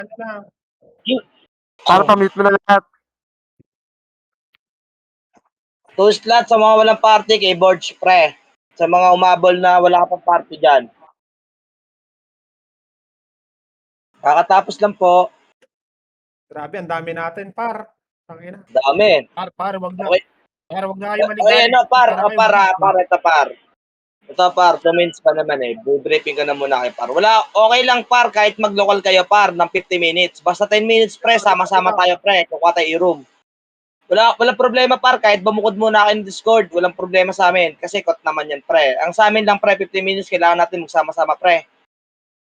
Ano na? Para pa-mute mo na lahat. Two slot sa mga walang party kay Borge pre. Sa mga umabol na wala pang party dyan. Kakatapos lang po. Grabe, ang dami natin, par. Tangina. Dami. Par, wag na. Okay. Par, wag na kayo Okay, maligalig. ano, par, Para kayo ito par, 2 minutes pa naman eh. Briefing ka na muna kay par. Wala, okay lang par, kahit mag-local kayo par ng 50 minutes. Basta 10 minutes pre, sama-sama tayo pre. Kukuha tayo i-room. Walang problema par, kahit bumukod muna kayo ng Discord, walang problema sa amin. Kasi kot naman yan pre. Ang sa amin lang pre, 50 minutes, kailangan natin magsama-sama pre.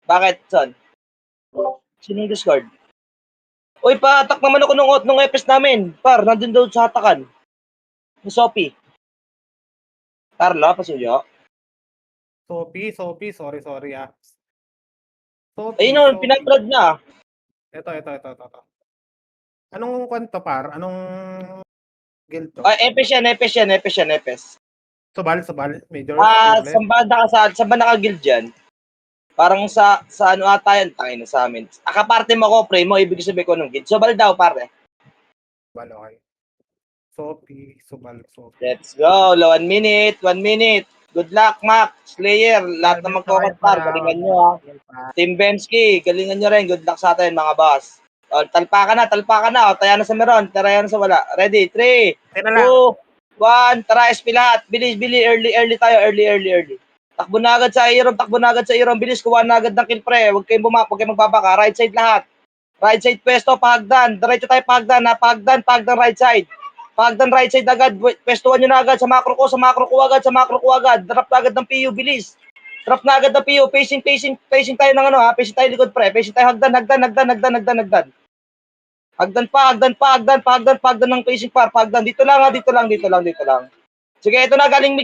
Bakit, son? Sino yung Discord? Uy, pa-attack naman ako nung EPS namin. Par, nandun daw sa hatakan. Ni Sophie. Carla, pasuyo. Sophie, sorry ah. Ayun o, pinag-blood niya. Ito. Anong kwento, par? Anong guild to? EPS yan. Subal, major. Saan ba naka-guild yan? Parang sa ano ata yan, tangin na sa amin. Akaparte mo ko, pre mo, ibig sabihin ko ng guild. Subal daw, pare. Subal, okay. Sophie. Let's go. 1 minute. Good luck, Mac. Slayer. Lahat na magkokotpar. Galingan nyo, ha. Team Bensky. Galingan nyo rin. Good luck sa atin, mga boss. O, talpa ka na. O, taya na sa meron. Taya na sa wala. Ready? 3, 2, 1. Tara, SP lahat. Bilis. Early tayo. Early. Takbo na agad sa Iron. Bilis, kuha na agad ng kill, pre. Huwag kayong magbabaka. Right side lahat. Right side pwesto, pahagdan. Diretso tayo pahagdan, ha. Pahagdan, right side. Pagdan right side agad, pwestuhan nyo na agad, sa macro ko agad, drop na agad ng PU, bilis. Drop na agad ng PU, pacing tayo ng ano ha, pacing tayo likod pre, pacing tayo hagdan. Hagdan ng pacing par, pagdan, dito lang. Sige, ito na, galing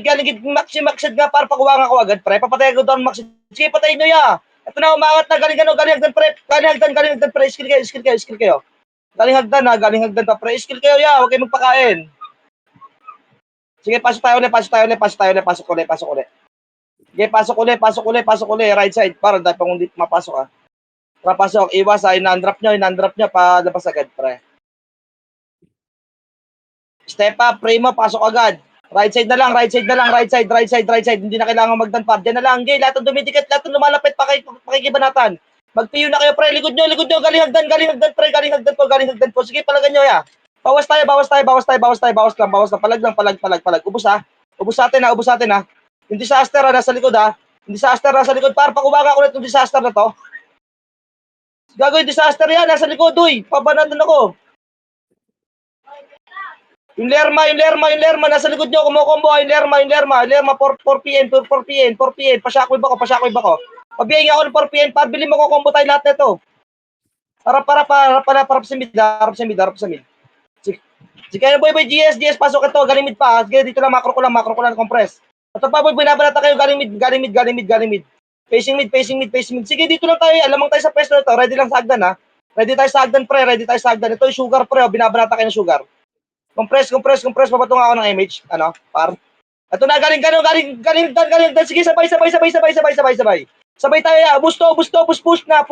maxed nga par, pakuha nga ko agad pre, papatay agad doon maxed, sige patayin nyo ya. Ito na, umangat na, galing hagdan pre, skill kayo. Galing hagdan pa pre. Skill kayo ya, huwag kayo magpakain. Sige, pasok tayo ulit. Pasok ulit. Sige, pasok ulit. Right side, para dahil pang hindi mapasok ah. Para pasok, iwas ah, inandrop nyo, palabas agad pre. Step up, primo, pasok agad. Right side, hindi na kailangan magdanpad. Diyan na lang, lahat ng dumidikit, lahat ng lumalapit, pakikibanatan. Mag-PU na kayo pre, likod nyo, galing hagdan po. Sige, palagan nyo ya. Bawas tayo, palag. Ubus natin ha. Yung disaster nasa likod ha. Para pakubaga ulit yung disaster na to. Gagawin disaster yan, nasa likod, uy. Pabanatan ako. Yung Lerma, nasa likod nyo, kumukombo, yung Lerma, 4 PN, pasyakoy ba ko? Pabiyay nga ako ng 4 PN, pabili mo ko combo tayo lahat nito. Harap sa mid. Sige, boy, GS, pasok ito, galing mid pa. Sige, dito lang, macro ko lang, compress. Ito pa, boy, binabalata kayo, galing mid. Facing mid. Sige, dito lang tayo, alamang tayo sa pwesto nito, ready lang sa hagdan, ha. Ready tayo sa hagdan. Ito yung sugar, pre, binabalata kayo ng sugar. Compress, papatunga ako ng image, par. Ito na, galing. Sige, sabay. Sabay tayo, ya. Push na,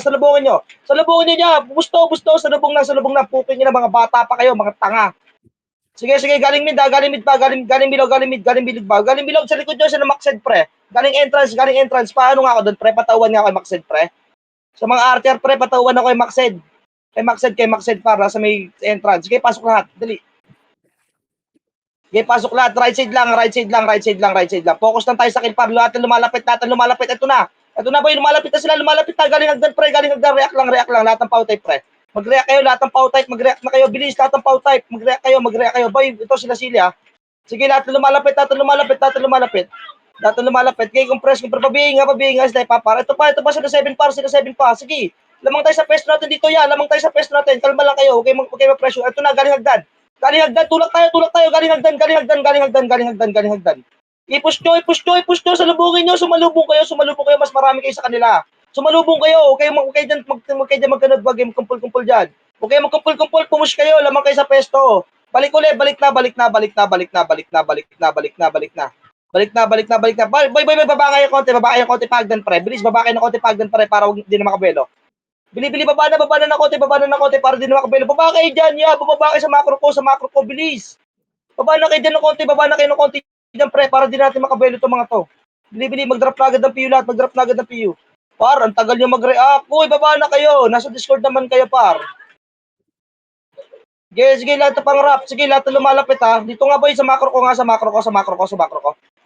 salubungin nyo niya. Busto, salubong na, pukin nyo na, mga bata pa kayo, mga tanga. Sige, galing mid pa, galing bilog sa likod nyo, sa maxed pre. Galing entrance, paano nga ako doon, pre, patauhan nga ako kay maxed pre. Sa mga RTR, pre, patauhan ako kay maxed. Kay maxed para sa may entrance. Sige, pasok lahat, dali. Sige, pasok lahat, right side lang. Focus lang tayo sa kill par, lahat na lumalapit. Ito na boy, lumalapit na, galing hagdan pre, react lang, lahat ng power type pre. Mag-react kayo, lahat ng power type, mag-react na kayo, bilis, lahat ng power type, mag-react kayo, boy, ito sila Silya. Sige, lahat na lumalapit. Kaya compress, pabihin nga, sila ipapara. Ito pa, sila 7 pa, sige. Lamang tayo sa pwesto natin dito, ya, kalma lang kayo, huwag kayo mag-pressure. Ito na, galing hagdan, tulak tayo, galing hagdan. I-push nyo, salubungin nyo, sumalubong kayo, mas marami kayo sa kanila. Sumalubong kayo, huwag kayo dyan magkanod, huwag kayo magkumpul-kumpul dyan. Huwag kayo magkumpul-kumpul, pumush kayo, lamang kayo sa pesto. Balik na. Balik na. Boy, baba kayo konti, pagdan pre. Bilis, baba kayo ng konti, pagdan pre, para hindi na makabelo. Bili, baba na ng konti para din makabelo. Baba kayo dyan, bumaba kayo sa macro ko, bilis. Baba na kayo dyan ng konti dyan, pre, para din natin makabelo itong mga to. Bili, mag-drop na agad ng PU lahat, mag-drop na agad ng PU. Par, ang tagal nyo mag-react. Uy, baba na kayo, nasa Discord naman kayo, par. Sige, lahat na pang rap. Sige, lahat na lumalapit ha. Dito nga boy, sa macro ko.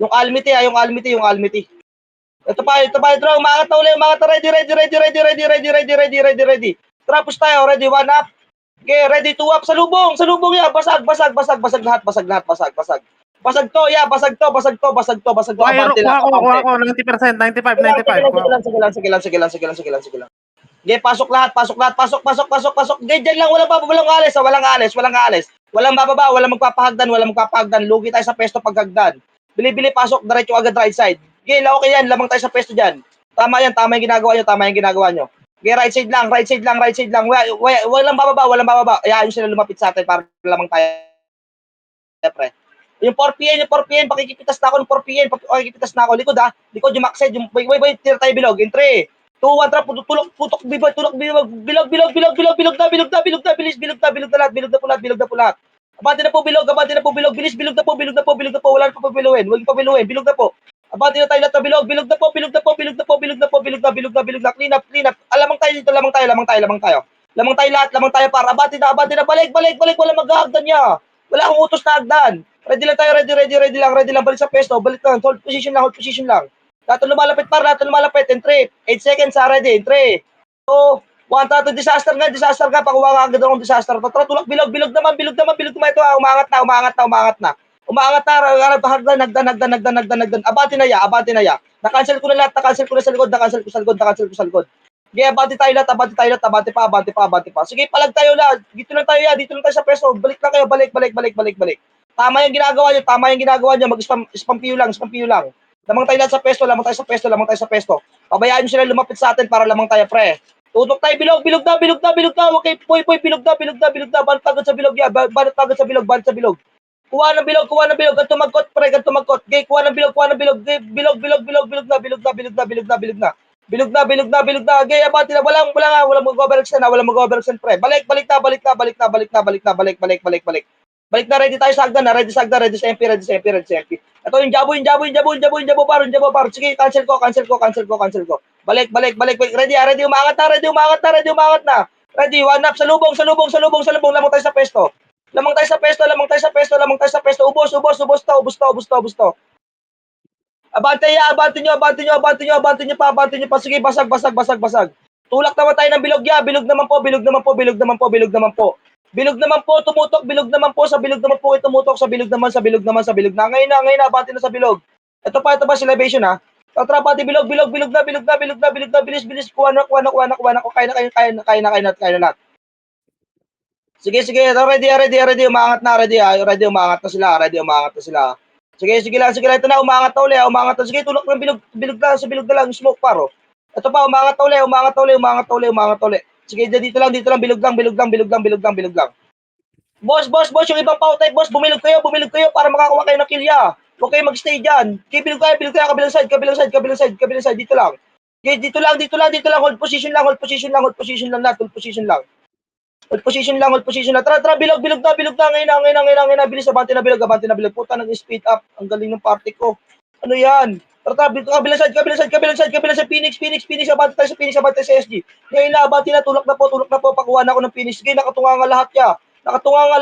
Yung Almity ha, yung Almity. Ito pa, ito, umangat na uli, ready. Trapos tayo, ready, one up. Okay, ready, two up, salubong ya, basag lahat. Basag to, abante lang, Kuha ko, 90%, 95. Sige lang. Okay, pasok lahat. Okay, dyan lang, walang alis. Walang bababa, walang magpapahagdan. Lugi tayo sa pesto paghagdan. Bili, pasok, diretso agad right side. Okay, okay yan, lamang tayo sa pesto dyan. Tama yung ginagawa nyo. Okay, right side lang. Walang bababa. Ayaw sila lumapit sa atin para lamang tayo. Pre. Yung 4PN, pakikipitas na ako ng 4PN, likod yung maxed, wait, tira tayo bilog, in 3, 2, 1, trap, putok, bilog na, bilis na po lahat. Abante na po bilog, bilis, bilog na po, wala na po pabiluin, huwag bilog na po. Abante na tayo lahat na bilog na, clean up, lamang tayo para, abante na, balik, wala maghahagdan niya. Wala akong utos na hagdan. Ready lang tayo, ready lang, balik sa pesto, balik lang, hold position lang. Lahat lumalapit, in 3, 8 seconds, ready, in 3, 2, 1, tato, disaster nga, pakuha nga agad akong disaster. Tara, tulak, bilog naman, ito, umangat na. Hagdan. Abante na ya. Na-cancel ko na lahat, sa likod. Okay, abante tayo lahat, abante pa. Sige, palag tayo lahat. Dito lang tayo sa pesto. Balik lang kayo, balik. Tama yung ginagawa nyo, mag-spam PU lang. Lamang tayo lahat sa pesto. Pabayaan nyo sila lumapit sa atin para lamang tayo, pre. Tutok tayo, bilog na. Okay, poy, bilog na. Banat agad sa bilog, banat sa bilog. Kuha ng bilog, ganito magkot, pre, Okay, kuha ng bilog, bilog na. Bilog na. Okay, abante na, walang mag-overextend, pre. Balik na. Balik na, ready tayo sa hagdan, ready sa MP. Ito yung jabo, paro. Sige, cancel ko. Balik. Ready, umangat na. Ready, one up, salubong. Lamang tayo sa pesto. Ubos to. Abante nyo pa. Sige, basag. Tulak naman tayo ng bilog, bilog naman po. Tumutok, bilog naman po, sa bilog naman po, tumutok, sa bilog na. Ngayon na, abante na sa bilog. Ito pa, celebration ha. Tara, abante, bilog na, bilis, kuha na, kaya na lahat. Sige, ready, umangat na, umangat na sila. Sige lang, ito na, umangat na uli. Sige, tulak ng bilog na lang, smoke paro. Ito pa, umangat na uli. Sige, dito lang, bilog lang. Boss, yung ibang power type, boss, bumilog kayo para makakuha kayo ng kilya. Huwag kayo magstay dyan. Okay, bilog kayo, kabilang side, dito lang. Okay, dito lang, hold position lang. Hold position lang. Tara, bilog na, ngayon na, bilis, abante na bilog. Puta, nag-speed up. Ang galing ng party ko. Ano yan? Tara, kabilang side, Phoenix, abante tayo sa SG. Ngayon na, abante na, tulak na po, pakuha na ako ng Phoenix. Sige, nakatunga nga lahat ya. Nakatunga nga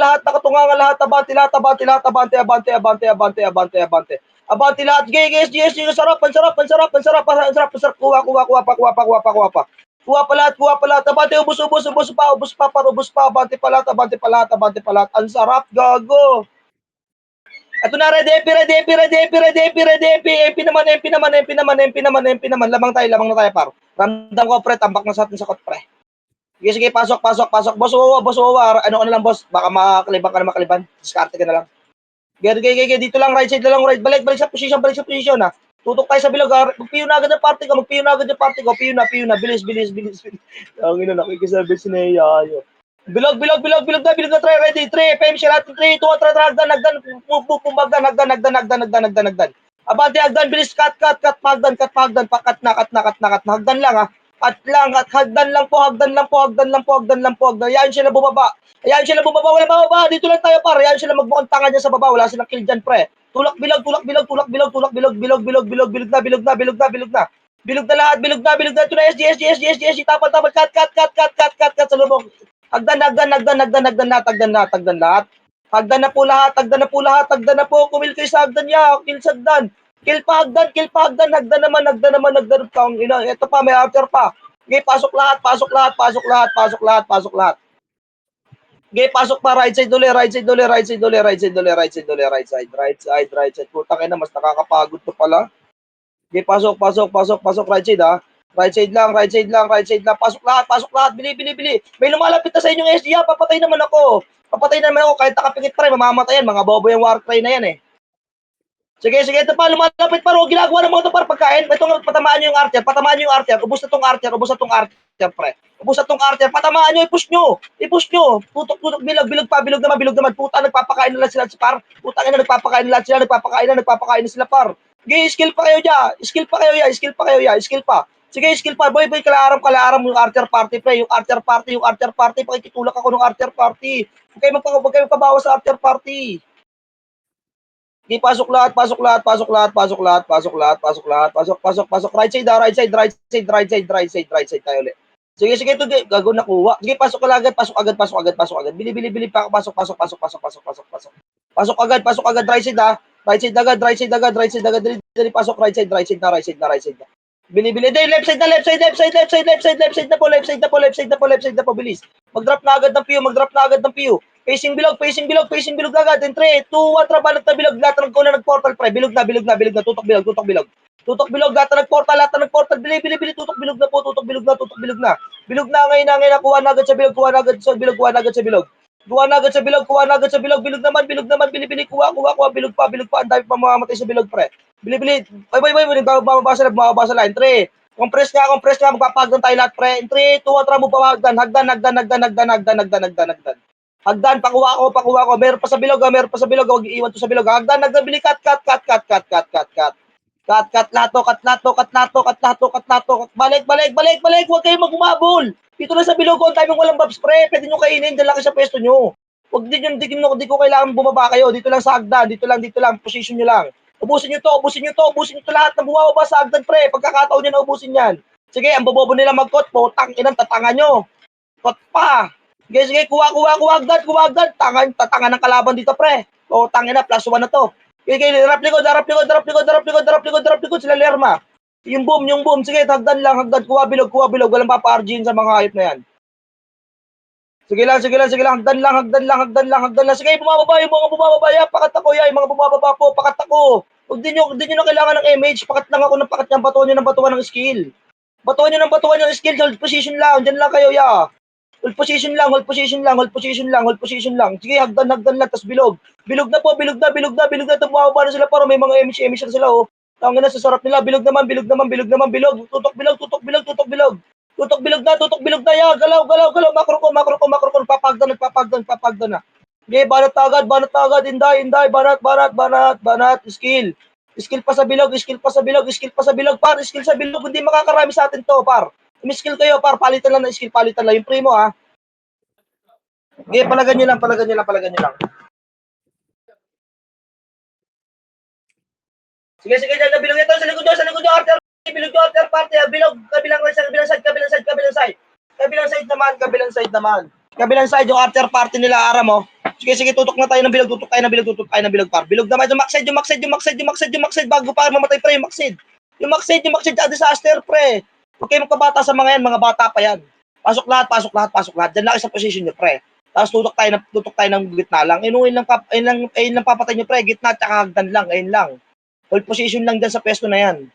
lahat, abante lahat. Abante lahat, SG, sarap, kuha pa. Kuha pa lahat, abante, ubos pa, abante pa lahat. Ang sarap, gago. Ito na, ready, MP naman, lamang na tayo, par. Ramdam ko, pre, tambak na sa atin sa kot, pre. Sige, pasok. Boss Wawa, ano lang, boss, baka makaliban. Diskarte ka na lang. Okay, dito lang, right side na lang, right. Balik sa position, ha. Tutok tayo sa bilog, ha. Magpiyo na agad yung party ko. Piyo na, bilis. Ang ina, nakikisabi si Neya. Bilog na, try, ready, 3, PM siya lahat, 3, 2, 3, hagdan. Abante, hagdan, bilis, cut, hagdan na, hagdan lang, ha. At lang, at hagdan lang po, hagdan lang po, hagdan lang po, hagdan lang po, hagdan. Hayaan sila bumaba. Hayaan sila bumaba, wala bababa. Dito lang tayo, par. Hayaan sila magbukhang tanga dyan sa baba. Wala silang kill dyan, pre. Tulak bilog, tulak bilog, tulak bilog, tulak bilog, bilog, bilog, bilog, bilog na, bilog na, bilog na, bilog na. Bilog na lahat, bilog na, bilog na. Ito na, SG, tapal, tapal, cut, sa lubog. Hagdan, hagdan, hagdan, hagdan, hagdan lahat, hagdan lahat, hagdan lahat. Hagdan na po lahat, hagdan na po lahat, hagdan na po. Kumil kayo sa hagdan niya, kill sa hagdan. Kill pa hagdan, hagdan naman, hagdan naman, hagdan pa. Ito pa, may after pa. Okay, pasok lahat, pasok lahat, pasok lahat, pasok lahat, pasok lahat. Okay, pasok pa, right side ulit, right side ulit, right side ulit, right side ulit, right side ulit, right side, right side, right side. Putang ina, mas nakakapagod to pala. Okay, pasok, pasok, pasok, pasok, right side ha. Right side lang, right side lang, right side lang. Pasok lahat, bili, bili, bili. May lumalapit na sa inyong SG ha, papatay naman ako. Papatay naman ako, kahit nakapikit pa rin, mamamatay yan, mga bobo yung Warcry na yan eh. Sige, sige, ito pa, lumalapit pa, ginagawa ng mga ito para pagkain. Itong patamaan nyo yung archer, patamaan nyo yung archer, ubos na tong archer, ubos na tong archer, pre. Ubos na tong archer, patamaan nyo, i-push nyo, tutok, tutok, bilog, bilog naman, puta, nagpapakain na lang sila sa par, puta, nagpapakain na lang sila, nagpapakain na sila par. Sige, skill pa kayo dyan, skill pa. Sige, skill pa, boy, kalaram yung archer party, pre, yung archer party, pakikitulak ako ng archer party. Huwag kayo magpabawas sa archer party. Di pasok lahat, pasok lahat, pasok lahat, pasok lahat, pasok lahat, pasok lahat, pasok, right side, right side tayo ulit. Sige, sige, ito, gago nakuha. Sige, pasok agad. Bili, pasok. Pasok agad, right side agad, dali, pasok, right side na. Bili, left side na po, bilis. Mag-drop na agad ng PU. Facing bilog agad. In 3, 2, 1, balot na bilog. Lahat na nag-portal, pre. Bilog na. Tutok bilog. Lahat na nag-portal. Bili. Tutok bilog na. Bilog na, ngayon na. Kuha na agad sa bilog. Kuha na agad sa bilog. Bilog naman. Bili. Kuha. Bilog pa. Ang dami pa mamamatay sa bilog, pre. Bili. Boy. Bumababa sa line. 3. Compress nga. Magpapagdan tayo lahat, pre. In 3, 2, 1, mo pa hagdan. Hagdan, pakuha ko. Meron pa sa bilog, huwag iiwan to sa bilog. Hagdan, bili, cut. Cut lahat to. Balik. Huwag kayong magumabol. Dito lang sa bilog, on time walang babs, pre. Pwede nyo kainin, dyan lang sa pwesto nyo. Huwag di ko kailangan bumaba kayo. Dito lang sa hagdan, dito lang, position nyo lang. Ubusin nyo to lahat na bumababa sa hagdan, pre. Pagkakataon nyo na ubusin yan. Sige, ang bobobo nila mag-kot po, tatangan nyo. Kot pa. Sige, kuha agad. Tatangan ng kalaban dito, pre. O, tangina, +1 na to. Sige, darap likod, sila Lerma. Yung boom. Sige, hagdan lang, kuha bilog. Walang papa-RG sa mga hayop na yan. Sige lang, hagdan lang. Sige, bumababa yung mga bumababa. Pakat ako, yung mga bumababa po, pakat ako. Huwag din nyo na kailangan ng MH. Pakat lang ako ng pakat yan. Batuan nyo ng skill. Hold position lang. Diyan lang kayo, Hold position lang. Sige, hagdan lang, tas bilog. Bilog na. Ito, bumababa na sila para may mga MH na sila, oh. Tangin na, sa sarap nila. Bilog naman. Tutok bilog na, Galaw. Makro ko. Papagdan na. Okay, banat agad. Inday. Banat. Skill pa sa bilog. Par, skill sa bilog. Hindi makakarami sa atin to, par. Skill kayo, par. Palitan lang. Yung primo, ha. Okay, palagan nyo lang. Sige, dyan na bilog ito. Sa likod nyo, Arthur. Bilog nyo, Arthur, party. Bilog, kabilang side naman. Kabilang side yung Arthur party nila, Aram, oh. Sige, tutok na tayo ng bilog, par. Bilog naman, yung Maxed, bago pa mamatay, pre, yung Maxed, disaster, pre. Huwag kayo magkabata sa mga yan, mga bata pa yan. Pasok lahat. Diyan lang sa position nyo, pre. Tapos tutok tayo ng gitna lang. Ayun lang papatay nyo, pre. Gitna, tsaka hagdan lang, ayun lang. Hold position lang dyan sa pwesto na yan.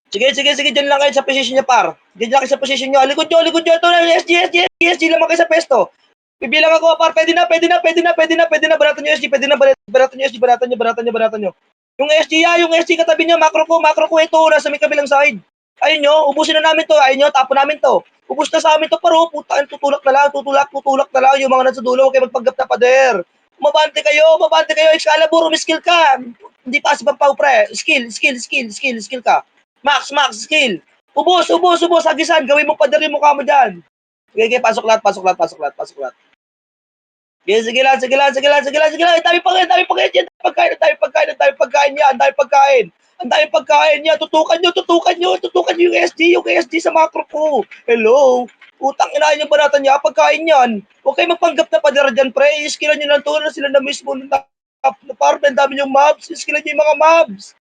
Sige, dyan lang kayo sa position niya, par. Dyan lang kayo sa position nyo. Likod nyo. Ito na, SG lang kayo sa pwesto. Bibilang ako, par. Pwede na. Baratan nyo, SG. Baratan nyo. Yung SG katabi niya, macro ko. Ito, nasa may kabilang side. Ayun nyo, ubusin na namin to. Ayun nyo, tapon namin to. Ubus na sa amin to, paro. Putaan, tutulak na lang. Yung mga nasa dulo, huwag kayo magpanggap na pader. Mabante kayo. Excalibur, umiskill ka. Hindi pa si Pampaw, pre. Skill ka. Max, skill. Ubos, hagisan, gawin mo pader yung mukha mo dyan. Sige, pasok lahat. Sige lang. Ang dami pagkain yan. Tutukan nyo yung SG sa macro ko. Hello? Utang inahin yung banatan niya, pagkain yan. Huwag kayo magpanggap na padara dyan, pre. Iskilan nyo lang to na sila na mismo na parang ang dami yung mobs. Iskilan nyo yung mga mobs.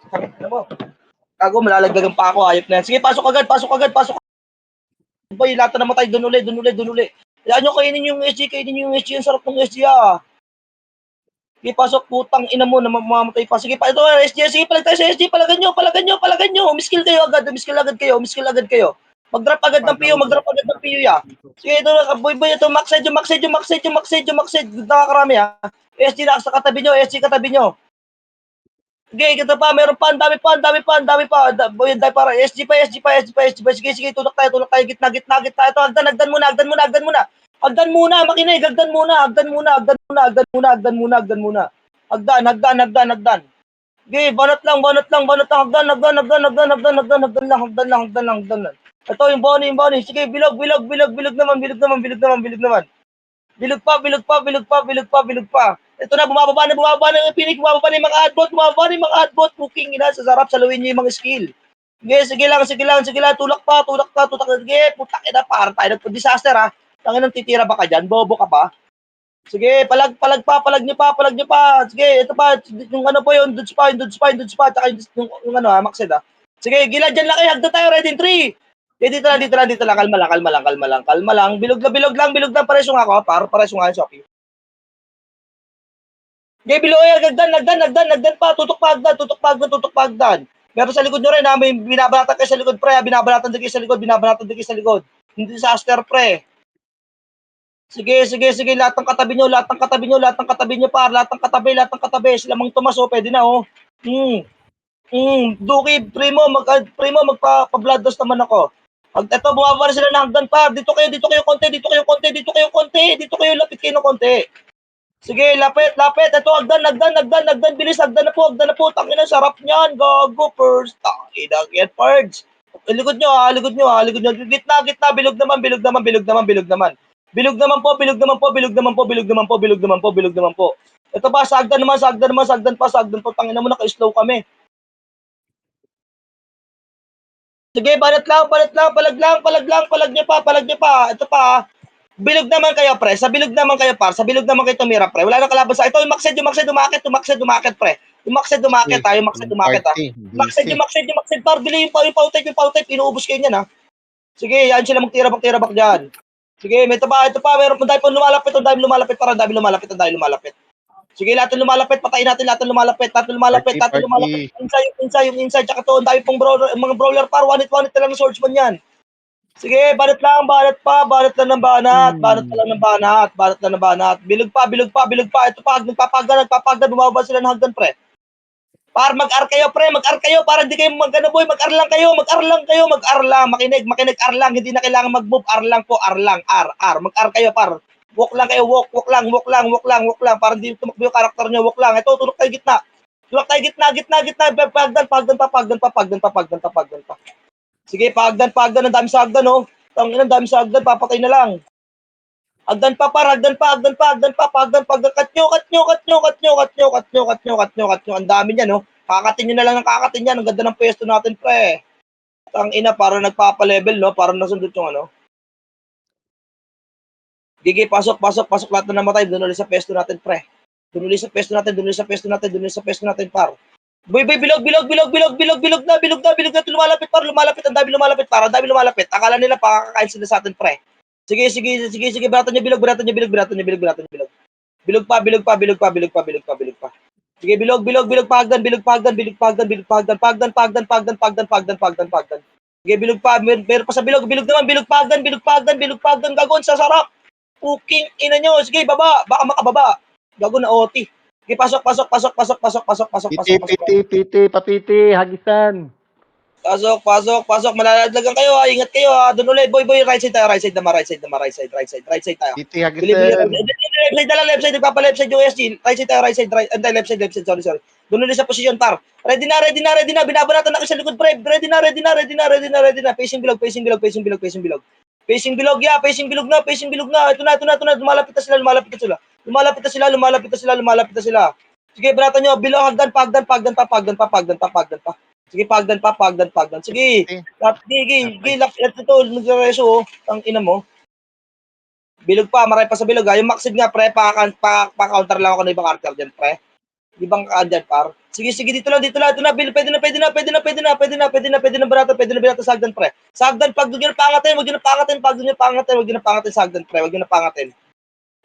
Ano mo? Kago, malalagdagan pa ako. Ayop na yan. Sige, pasok agad. Boy, lahat na namatay. Doon uli. Yan nyo, kainin yung SG. Ang sarap ng SG, ah. Sige, pasok, putang ina mo na mamamatay pa. Sige, ito, SG. Sige, palag tayo sa SG. Palagan nyo. Umiskill agad kayo. Mag-drop agad ng PU, ya. Sige, ito, boy, ito, maxed. Nakakarami, ha. SG na, sa katabi nyo. Sige, ito pa, meron pa, ang dami pa. Boy, dahil para, SG pa. Sige, tulak tayo, gitna. Ito, hagdan muna, makinig, hagdan muna. Hagdan. Sige, banat lang, hagdan lang. Ito, yung bony. Sige, bilog naman. Bilog pa. Ito na, bumababa na yung pinik, bumababa na yung mga adbot, cooking ina, sa sarap, saluhin nyo yung mga skill. Sige lang, tulak pa, sige, putak ina, para tayo nagpo-disaster, ha. Tanginang titira ba ka dyan? Bobo ka ba? Sige, palag nyo pa. Sige, ito pa, yung ano po yung dudes pa, tsaka yung ano, ha, maxed, ha. Sige, gila, dyan lang kayo, hagdan tayo, ready in 3. Dito lang, kalma lang. Bilog lang, pareso nga ako, pareso nga yung Shopee. Sige, bilog, nagdan pa, tutok pa hagdan. Pero sa likod nyo rin, ha, may binabalatan kayo sa likod, pre, binabalatan din kayo sa likod. Hindi disaster, pre. Sige, lahat ng katabi nyo, par, sila mang Tomas, oh, pwede na, oh. Duki, primo, magpa-blood dose naman ako. Ito, bumaba na sila ng hagdan, par. Dito kayo konti. Dito kayo, lapit kayo ng konti. Sige, lapit. Ito, hagdan. Bilis, hagdan na po. Tangina, sarap niyan. Gago, first. Tangina, get purge. Likod nyo. Gitna. Bilog naman po. Ito ba, sa hagdan po. Tangina mo, naka-slow kami. Sige, palag nyo pa. Ito pa. Bilog naman kayo, pre. Sa bilog naman kayo tumira, pre. Wala nang kalaban sa ito. Yung maxed, umakit, pre. Yung maxed, umakit, ha. Maxed, par. Bili yung pautype. Inuubos kayo niyan, ha. Sige, yan sila magtira back dyan. Sige, ito pa. Meron pa tayo lumalapit. Ang dami lumalapit. Sige, lahat ng lumalapit. Patayin natin lahat ng lumalapit. Yung inside. Tsaka to, ang dami pong mga brawler par. One hit na lang ng swordsman yan. Sige, banat lang ng banat. Bilog pa. Ito pa, nagpapagdan, bumababa sila ng hagdan, pre. Par, mag-ar kayo, para hindi kayo boy, mag-ar lang kayo. Makinig, ar lang, hindi na kailangan mag-move, ar lang po, mag-ar kayo, par. Walk lang kayo, walk lang, para hindi tumakbo yung karakter nyo, walk lang. Ito, tulok tayo gitna, pagdan pa. Sige, pagdan, ang dami sa hagdan, oh. Ang dami sa hagdan, papatay na lang. Hagdan pa, pagdan, cut nyo. Ang dami niyan, no? Kakatin nyo na lang ng kakatin yan. Ang ganda ng pwesto natin, pre. Ang ina, parang nagpapa-level, no? Parang nasundot yung ano. Gigi, pasok lahat na namatay. Doon ulit sa pwesto natin, pre. Doon ulit sa pwesto natin, par. Boy, bilog na. Lumalapit, ang dami lumalapit, par. Akala nila pakakain sila sa atin, pre. Sige, beratan niyo bilog. Bilog pa. Sige, bilog pagdan. Sige, bilog pa, meron pa sa bilog naman, pagdan, gagon sa sarap. Cooking ina nyo. Sige, baba, baka makababa. Gago na OT. Sige, pasok. Piti, hagisan. Pasok. Malalaglagan kayo ha. Ingat kayo ha. Doon ulit. Boy, right side tayo. Right side tayo. Titi Bili, Agustin. left side. Nagpapa-left side yung SG. Right side tayo, left side. Sorry. Doon ulit sa posisyon, par. Ready na. Binabanatan na kayo sa likod, pre. Ready na. Pacing bilog. Pacing bilog, ya. Pacing bilog na. Ito na. Lumalapit na sila. Sige, banatan nyo. Bilog, hagdan pa. Sige, pagdan pa. Sige. Sige. Ito, nagreso, ang ina mo. Bilog pa, maray pa sa bilog. Yung maxid nga, pre, pa-counter lang ako ng ibang archer dyan, pre. Ibang dyan, par. Sige, dito lang. Ito na, pwede na, barata, sagdan, pre. Sagdan, pag doon nyo pangatin, wag nyo na pangatin, sagdan, pre, wag nyo na pangatin.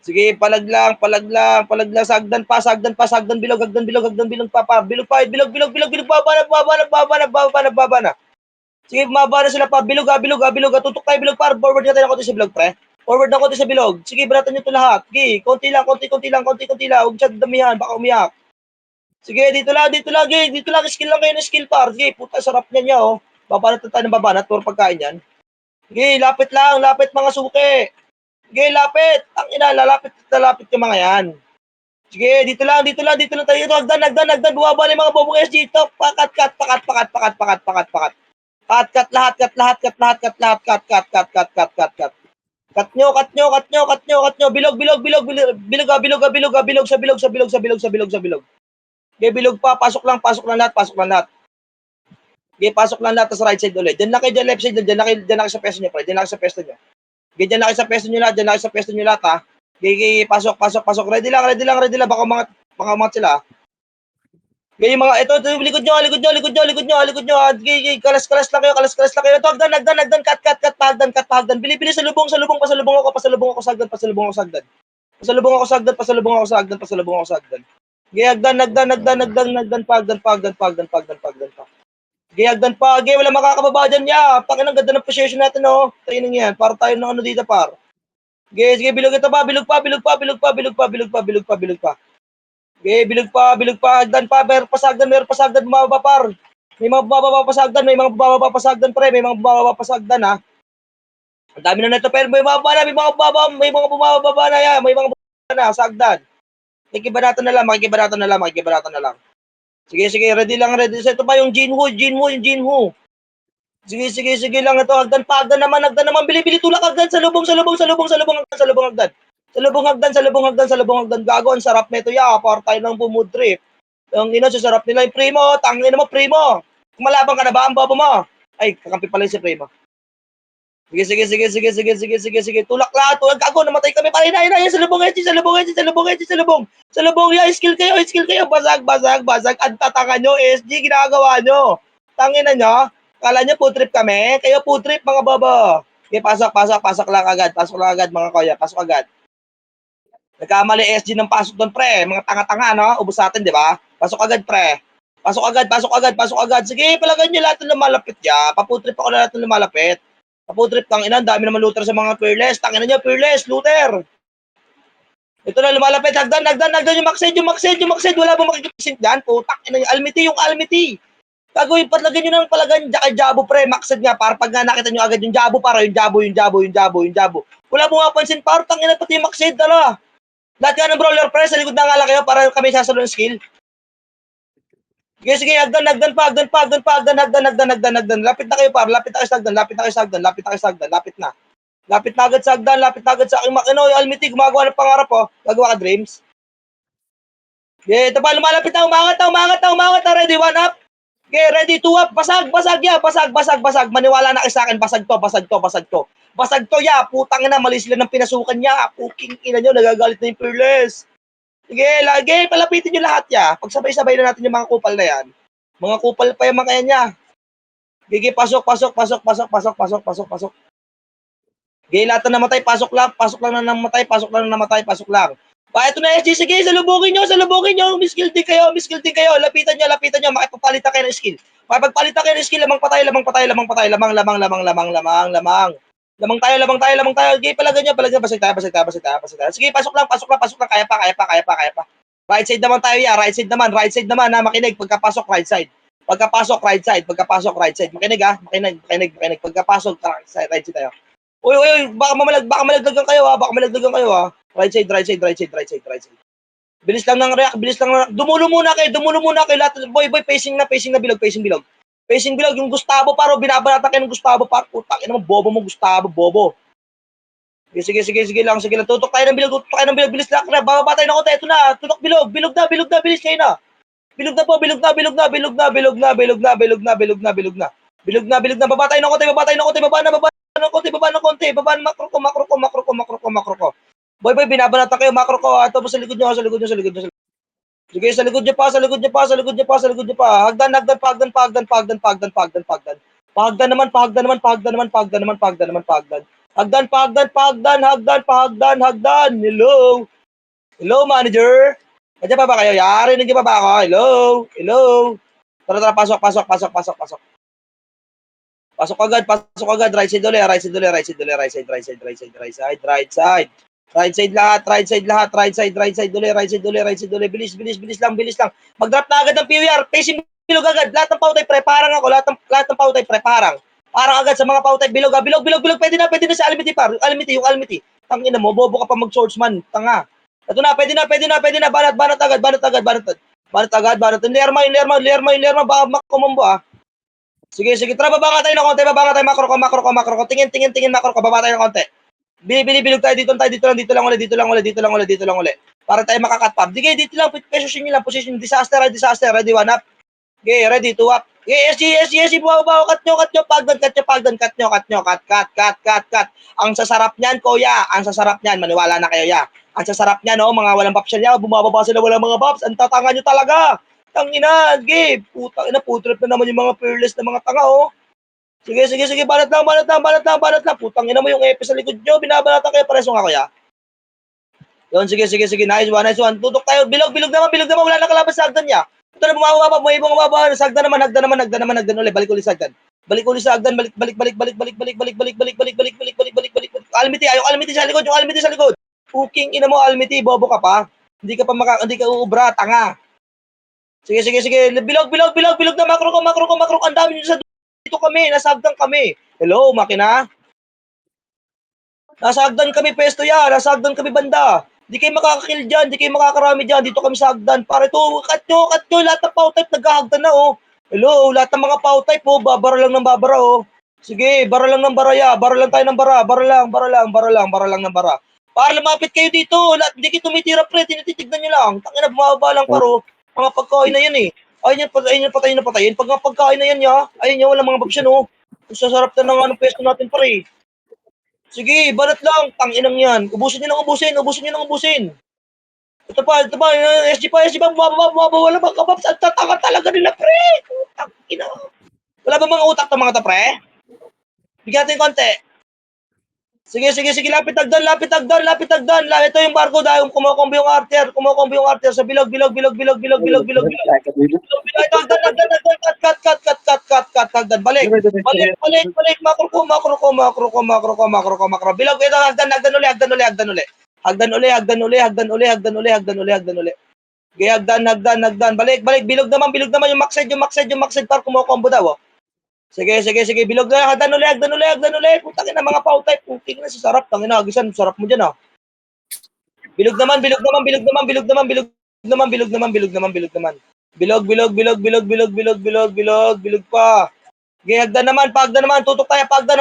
Sige, palag lang, sagdan, bilog pa, bilog, baba na. Sige, bumaba na sila pa, bilog, tutok tayo, bilog, par, forward natin ako sa bilog, pre. Forward na konti sa bilog. Sige, baratan nyo ito lahat. Sige, konti lang. Huwag siya damihan, baka umiyak. Sige, dito lang, skill lang kayo ng skill, par. Sige, puta, sarap niya, oh. Babanat na tayo ng babanat, puro pagkain yan. Sige, lapit mga suki. Sige, lapit. Ang ina, lalapit yung mga yan. Sige, dito lang tayo. Ito, hagdan, bumaba na yung mga bobong SG. Ito, pakat. Cut lahat. Cut nyo. Bilog sa bilog. Okay, bilog pa. Pasok lang lahat. Okay, pasok lang lahat sa right side ulit. Diyan na kayo dyan, left side. Diyan na kayo sa pesto nyo, pre. Diyan na kayo sa pesto nyo. Okay, diyan na kayo sa pesto nyo lahat, ha. Okay, pasok. Ready lang. Baka umangat sila, ha. Okay, ito, likod nyo. Okay, kalas lang kayo. Ito, hagdan, cut, hagdan. Bili, pasalubong ako, sagdan. Pasalubong ako, sagdan. Okay, hagdan pa. Okay, hagdan pa. Okay, wala makakababa dyan, ya. Pakin ang ganda ng position natin, oh. Tayo nang yan. Para tayo ng ano dito, par. Okay, sige, bilog ito pa. Bilog pa. Okay, bilog pa. Hagdan pa. Meron pa sagdan. Bumababa, par. May mga bumababa pa sagdan, pre. Ha. Ang dami na nito, pero may mga bumababa na yan. May mga bumababa na, sagdan. Makikibanatan na lang. Sige, ready lang. Ito pa yung Jinwoo. Sige lang ito. Hagdan naman. Bili, tulak hagdan. Salubong hagdan. Gago, ang sarap nito, ya. Para tayo ng bumud trip. Ang ina, sarap nila yung Primo. Tangin mo, Primo. Kumalabang ka na ba ang bobo mo? Ay, kakampi pala si Primo. Sige. Tulak lahat. Gago, namatay kami. Parang ina. Salubong. Ya, skill kayo. Basag. Ang tatanga nyo, SG, ginagawa nyo. Tangin na nyo. Kala nyo food trip kami? Kayo food trip, mga bobo. Okay, pasok lang agad, mga kuya. Pasok agad. Nagkamali SG ng pasok doon, pre. Mga tanga-tanga, no? Ubus natin, di ba? Pasok agad, pre. Pasok agad. Sige, palagay nyo lahat ng lumalapit, ya. Paputrip ako na lahat ng lumalapit. Paputrip, tangina, dami naman looter sa mga fearless. Tangina nyo, fearless, looter. Ito na, lumalapit. Hagdan yung maxed. Wala bang makikipasint dyan? Putak, yung almity. Gagawin, patlagyan nyo ng palagan jabo, pre. Maxed nga, para pag nga nakita nyo agad yung jabo, para yung jabo. Wala mo mapansin, para tangina pati yung maxed, dala. Lahat ka ng brawler, pre. Sa likod na nga lang kayo para kami sasalo ng skill. Sige, hagdan pa. Lapit na kayo, par. Lapit na kayo sa hagdan. Lapit na agad sa aking makino. Yung almity, gumagawa ng pangarap, oh. Gagawa ka dreams. Okay, ito pa, lumalapit na. Umangat na. Ready, one up. Okay, ready, two up. Basag, ya. Basag. Maniwala na kayo sa akin. Basag to, ya. Putang ina, mali sila ng pinasukan niya. Puking ina nyo, nagagalit na yung fearless. Sige, palapitin nyo lahat, ya. Pagsabay-sabay na natin yung mga kupal na yan. Mga kupal pa yung mga yan, ya. Sige, pasok. Okay, lahat na namatay, pasok lang na namatay. Ito na, SG, sige, salubungin nyo. Miskill din kayo. Lapitan nyo. Makipagpalitan kayo ng skill. Lamang patay. Lamang tayo. Okay, palagyan nyo. Basag tayo. Sige, pasok lang. Kaya pa. Right side naman tayo, ya. Right side naman, na makinig. Pagkapasok, right side. Pagkapasok, right side. Pagkapasok, right side. Makinig ha. Makinig. Pagkapasok, right side tayo. Uy, baka malagdagan kayo ha. Right side. Bilis lang ng react. Dumulo muna kayo. Lahat, boy, pacing na bilog. Pacing bilog. Yung Gustavo paro, binabalata kayo ng Gustavo paro. Putang ina mo, bobo mo, Gustavo, bobo. Sige lang. Tutok tayo ng bilog. Bilis lang. Bababa tayo ng konti. Ito na. Tutok bilog. Bilog na. Bilis kayo na. Bilog na. Baba tayo ng konti. Baba ng makro ko. Boy, binabanata kayo. Makro ko. Ito po sa likod nyo. Sige, sa likod nyo pa. Hagdan. Hagdan. Hello, manager. Nandiyan pa ba kayo? Yari, nandiyan pa ba ako? Hello. Tara, pasok. Pasok agad. Right side ulit. Right side lahat. Right side ulit. Bilis lang. Mag-drop na agad ng PUR. Pacing bilog agad. Lahat ng pautay pre, parang ako. Lahat ng pautay pre, parang agad sa mga pautay. Bilog. Pwede na sa Almity par. Yung Almity. Tangina mo, bobo ka pa mag-swordsman. Tanga. Ito na, pwede na. Banat agad. Lerma. Baka makumombo ah. Sige. Tara, baba nga tayo ng konti. Makro ko. Tingin, makro ko. Baba tayo ng konti. Bilog tayo dito lang ulit. Para tayo makakat-pop. Sige, dito lang. Position. Disaster. Ready, one up. Okay, ready, two up. Okay, SG. Bawa. Cut nyo. Pagdan. Cut. Ang sasarap niyan, kuya. Maniwala na kayo, ya. Ang sasarap niyan, no? Mga walang pops yan. Bumababa sila walang mga pops. Ang tatanga nyo talaga. Tangina, Gabe. Putang ina, putrip na naman yung mga fearless na mga tanga, oh. Sige. Banat lang. Putang ina mo yung epi sa likod nyo. Binabalatan kayo. Paresong ako, ya. Yun, sige. Nice one. Tutok tayo. Bilog naman. Wala na kalaban sa hagdan niya. Ito na, bumababa. May ibang bumababa. Hagdan naman. Ulit. Balik ulit sa hagdan. Balik. Almity. Yung Almity sa likod. Puking ina mo, Almity. Bobo ka pa. Hindi ka uubra. Tanga. Sige. Bilog na. Makro ko. Ang dami nyo sa dito kami. Nasa hagdan kami. Hello, makina. Nasa hagdan kami, pesto ya. Nasa hagdan kami, banda. Di kayo makakakill dyan. Di kayo makakarami dyan. Dito kami sa hagdan. Pare to, cut nyo. Lahat ng pow type naghahagdan na, oh. Hello, lahat ng mga pow type, oh. Babara lang ng babara, oh. Sige, bara lang ng bara, ya. Bara lang tayo ng bara. Bara lang ng bara. Para lumapit kayo dito. Lahat, hindi kayo tumitira, pre. Tinititignan nyo lang. Tangina, bumababa lang, paro. Mga pagkain na yan, eh. Ayun, patayin. Pag mga pagkain na yan, ya. Ayun, wala mga babsyan, oh. Sasarap na ng pesto natin, pare. Sige, balat lang. Tanginang yan. Ubusin nyo nang ubusin. Ito pa. SG pa. Bumaba. Wala bang kapaps. Ang tatanga talaga nila, pre. Tangina. Wala ba mga utak to mga to, pre? Bigyan natin konti. Sige. Lapit hagdan. Ito yung barko dahil kumukombo yung arter sa bilog. Ito, cut. Hagdan. Balik. Makro ko. Bilog. Ito, hagdan uli. Hagdan uli. Okay, hagdan. Balik. Bilog naman yung maxed para kumukombo daw, oh. Sige. Bilog na. Hagdan uli. Putang ina, mga pow type. Puting na, sarap. Tangina, agisan. Sarap mo dyan, ah. Bilog naman. Bilog pa. Okay, hagdan naman. Tutok tayo pagdan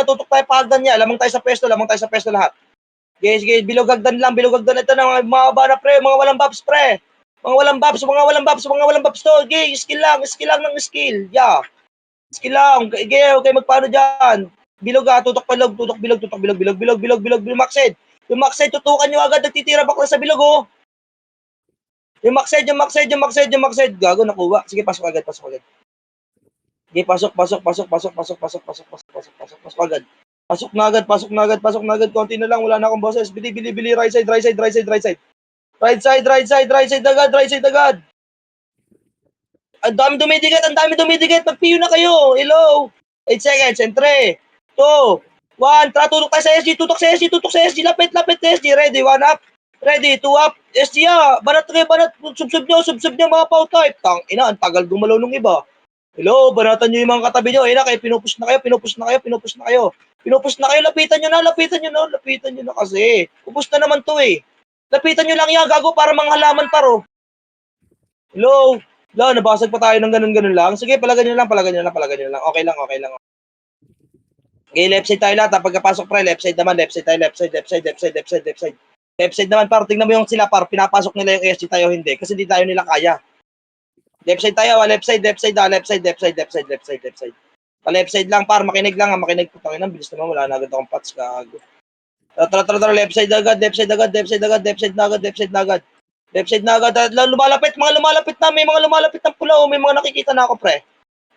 niya. Lamang tayo sa pesto lahat. Okay, bilog hagdan. Ito na, mga bana, pre. Mga walang babs, pre. Mga walang babs to. Okay, skill lang ng skill. Yeah. Skill lang. Okay, magpaano dyan. Bilog, tutok bilog. Maxed. Yung maxed, tutukan nyo agad. Nagtitira bakla sa bilog, oh. Yung maxed. Gago, nakuha. Sige, pasok agad. Sige, pasok agad. Pasok na agad. Konti na lang. Wala na akong boses. Bili. Right side. Right side agad. Ang dami dumidigat. Pag-PU na kayo. Hello. 8 seconds. And 3, 2, 1. Tara, tutok tayo sa SG. Tutok sa SG. Lapit sa SG. Ready, 1 up. Ready, 2 up. SG, banat. Subsub nyo mga pow type. Tang ina, ang tagal gumalaw nung iba. Hello, banatan nyo yung mga katabi nyo. Ayun na, kayo, pinupush na kayo, pinupush na kayo, pinupush na kayo. Pinupush na kayo, lapitan nyo na, lapitan nyo na, lapitan nyo na kasi. Pupush na naman to eh. Lapitan nyo lang yan, gago, para mga halaman paro. Hello? Hello, nabasag pa tayo ng ganun-ganun lang. Sige, palagan nyo lang, palagan nyo lang, palagan nyo lang. Okay lang, okay lang. Okay, left side tayo lahat. Pagkapasok pre, left side naman, left side tayo, left side, left side, left side, left side, left side. Left side naman, par, tingnan mo yung sila, par, pinapasok nila yung SG tayo, hindi. Kasi hindi tayo nila kaya. Left side tayo, left side, left side, left side, left side, left side, left side, left side. Pa-left side lang, par, makinig lang, makinig. Putangin ang bilis naman, wala na agad akong pots, gago. Tara, left side agad, left side agad, left side agad, left side na agad, left side na agad. Left side na agad, lumalapit, mga lumalapit na, may mga lumalapit ng pula, may mga nakikita na ako, pre.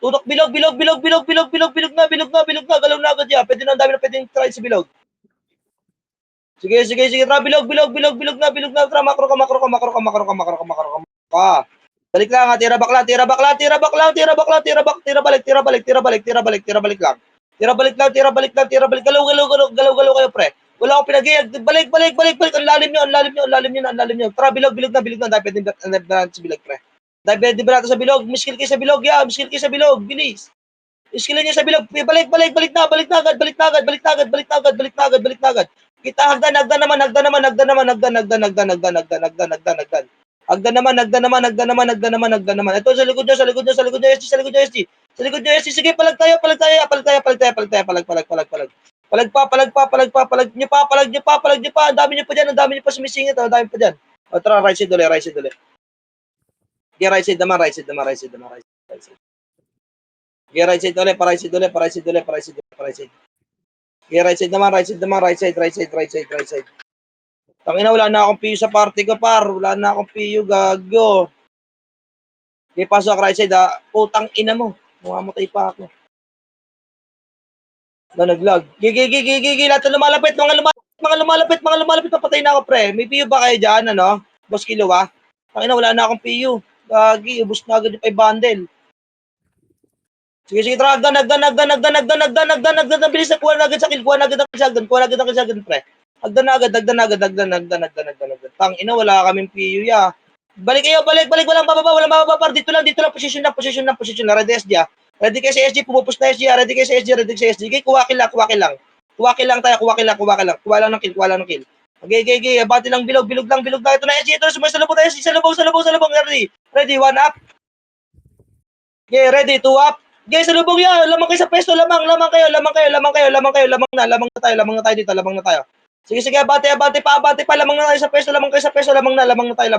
Tutok, bilog, bilog, bilog, bilog, bilog, bilog, bilog na, bilog na, bilog na, galaw na agad yan. Pwede na, ang dami na pwedeng try sa bilog. Sige, tara, bilog, bilog, bilog, bilog na, tara, makro ka. Balik lang, tira back lang, tira balik lang. Tira balik, galaw kayo, pre. Wala akong pinag-iag, balik, ang lalim nyo. Tara, bilog na, dapat din sa bilog, pre. Dapat din sa bilog, miskil kayo sa bilog, bilis. Miskilin nyo sa bilog, balik na agad. Kita, hagdan naman. Hagdan naman. Ito, sa likod nyo, SG. Sige, palag tayo. Palag. Palag nyo pa. Ang dami nyo pa sumisingit. Ang dami pa dyan. O, tara, right side ulit. Okay, right side naman. Okay, right side ulit, pa right side. Okay, right side naman. Right side. Tangina, wala na akong PU sa party ko, par. Wala na akong PU, gago. Okay, pasok right side, ha. Putang ina mo. Mamamatay pa ako. Naglag. Gigi. Lahat na lumalapit. Mga lumalapit. Papatay na ako, pre. May PU ba kayo dyan, ano? Boss Kilo, ha? Tangina, wala na akong PU. Gagi, ubus na agad yung 5 bundle. Sige, tara. Agdan. Bilis na, kuha na agad sa kill. Kuha na agad ang kill, pre. Agdan na agad. Tang ina, wala kaming PU, ya. Balik. Walang bababa, par. Dito lang. Position lang. Ready SG, ah. Ready kayo sa SG, pumupus na SG, ready kayo sa SG. Okay, kuha kill lang. Kuha lang ng kill. Okay. Abante lang, bilog lang. Ito na SG, ito na, sumasalubong tayo. Salubong. Ready, 1 up. Okay, ready, 2 up. Okay, salubong yan. Lamang kayo sa pesto. Lamang kayo. Lamang na tayo dito. Sige, abante pa. Lamang na tayo sa pesto. Lamang na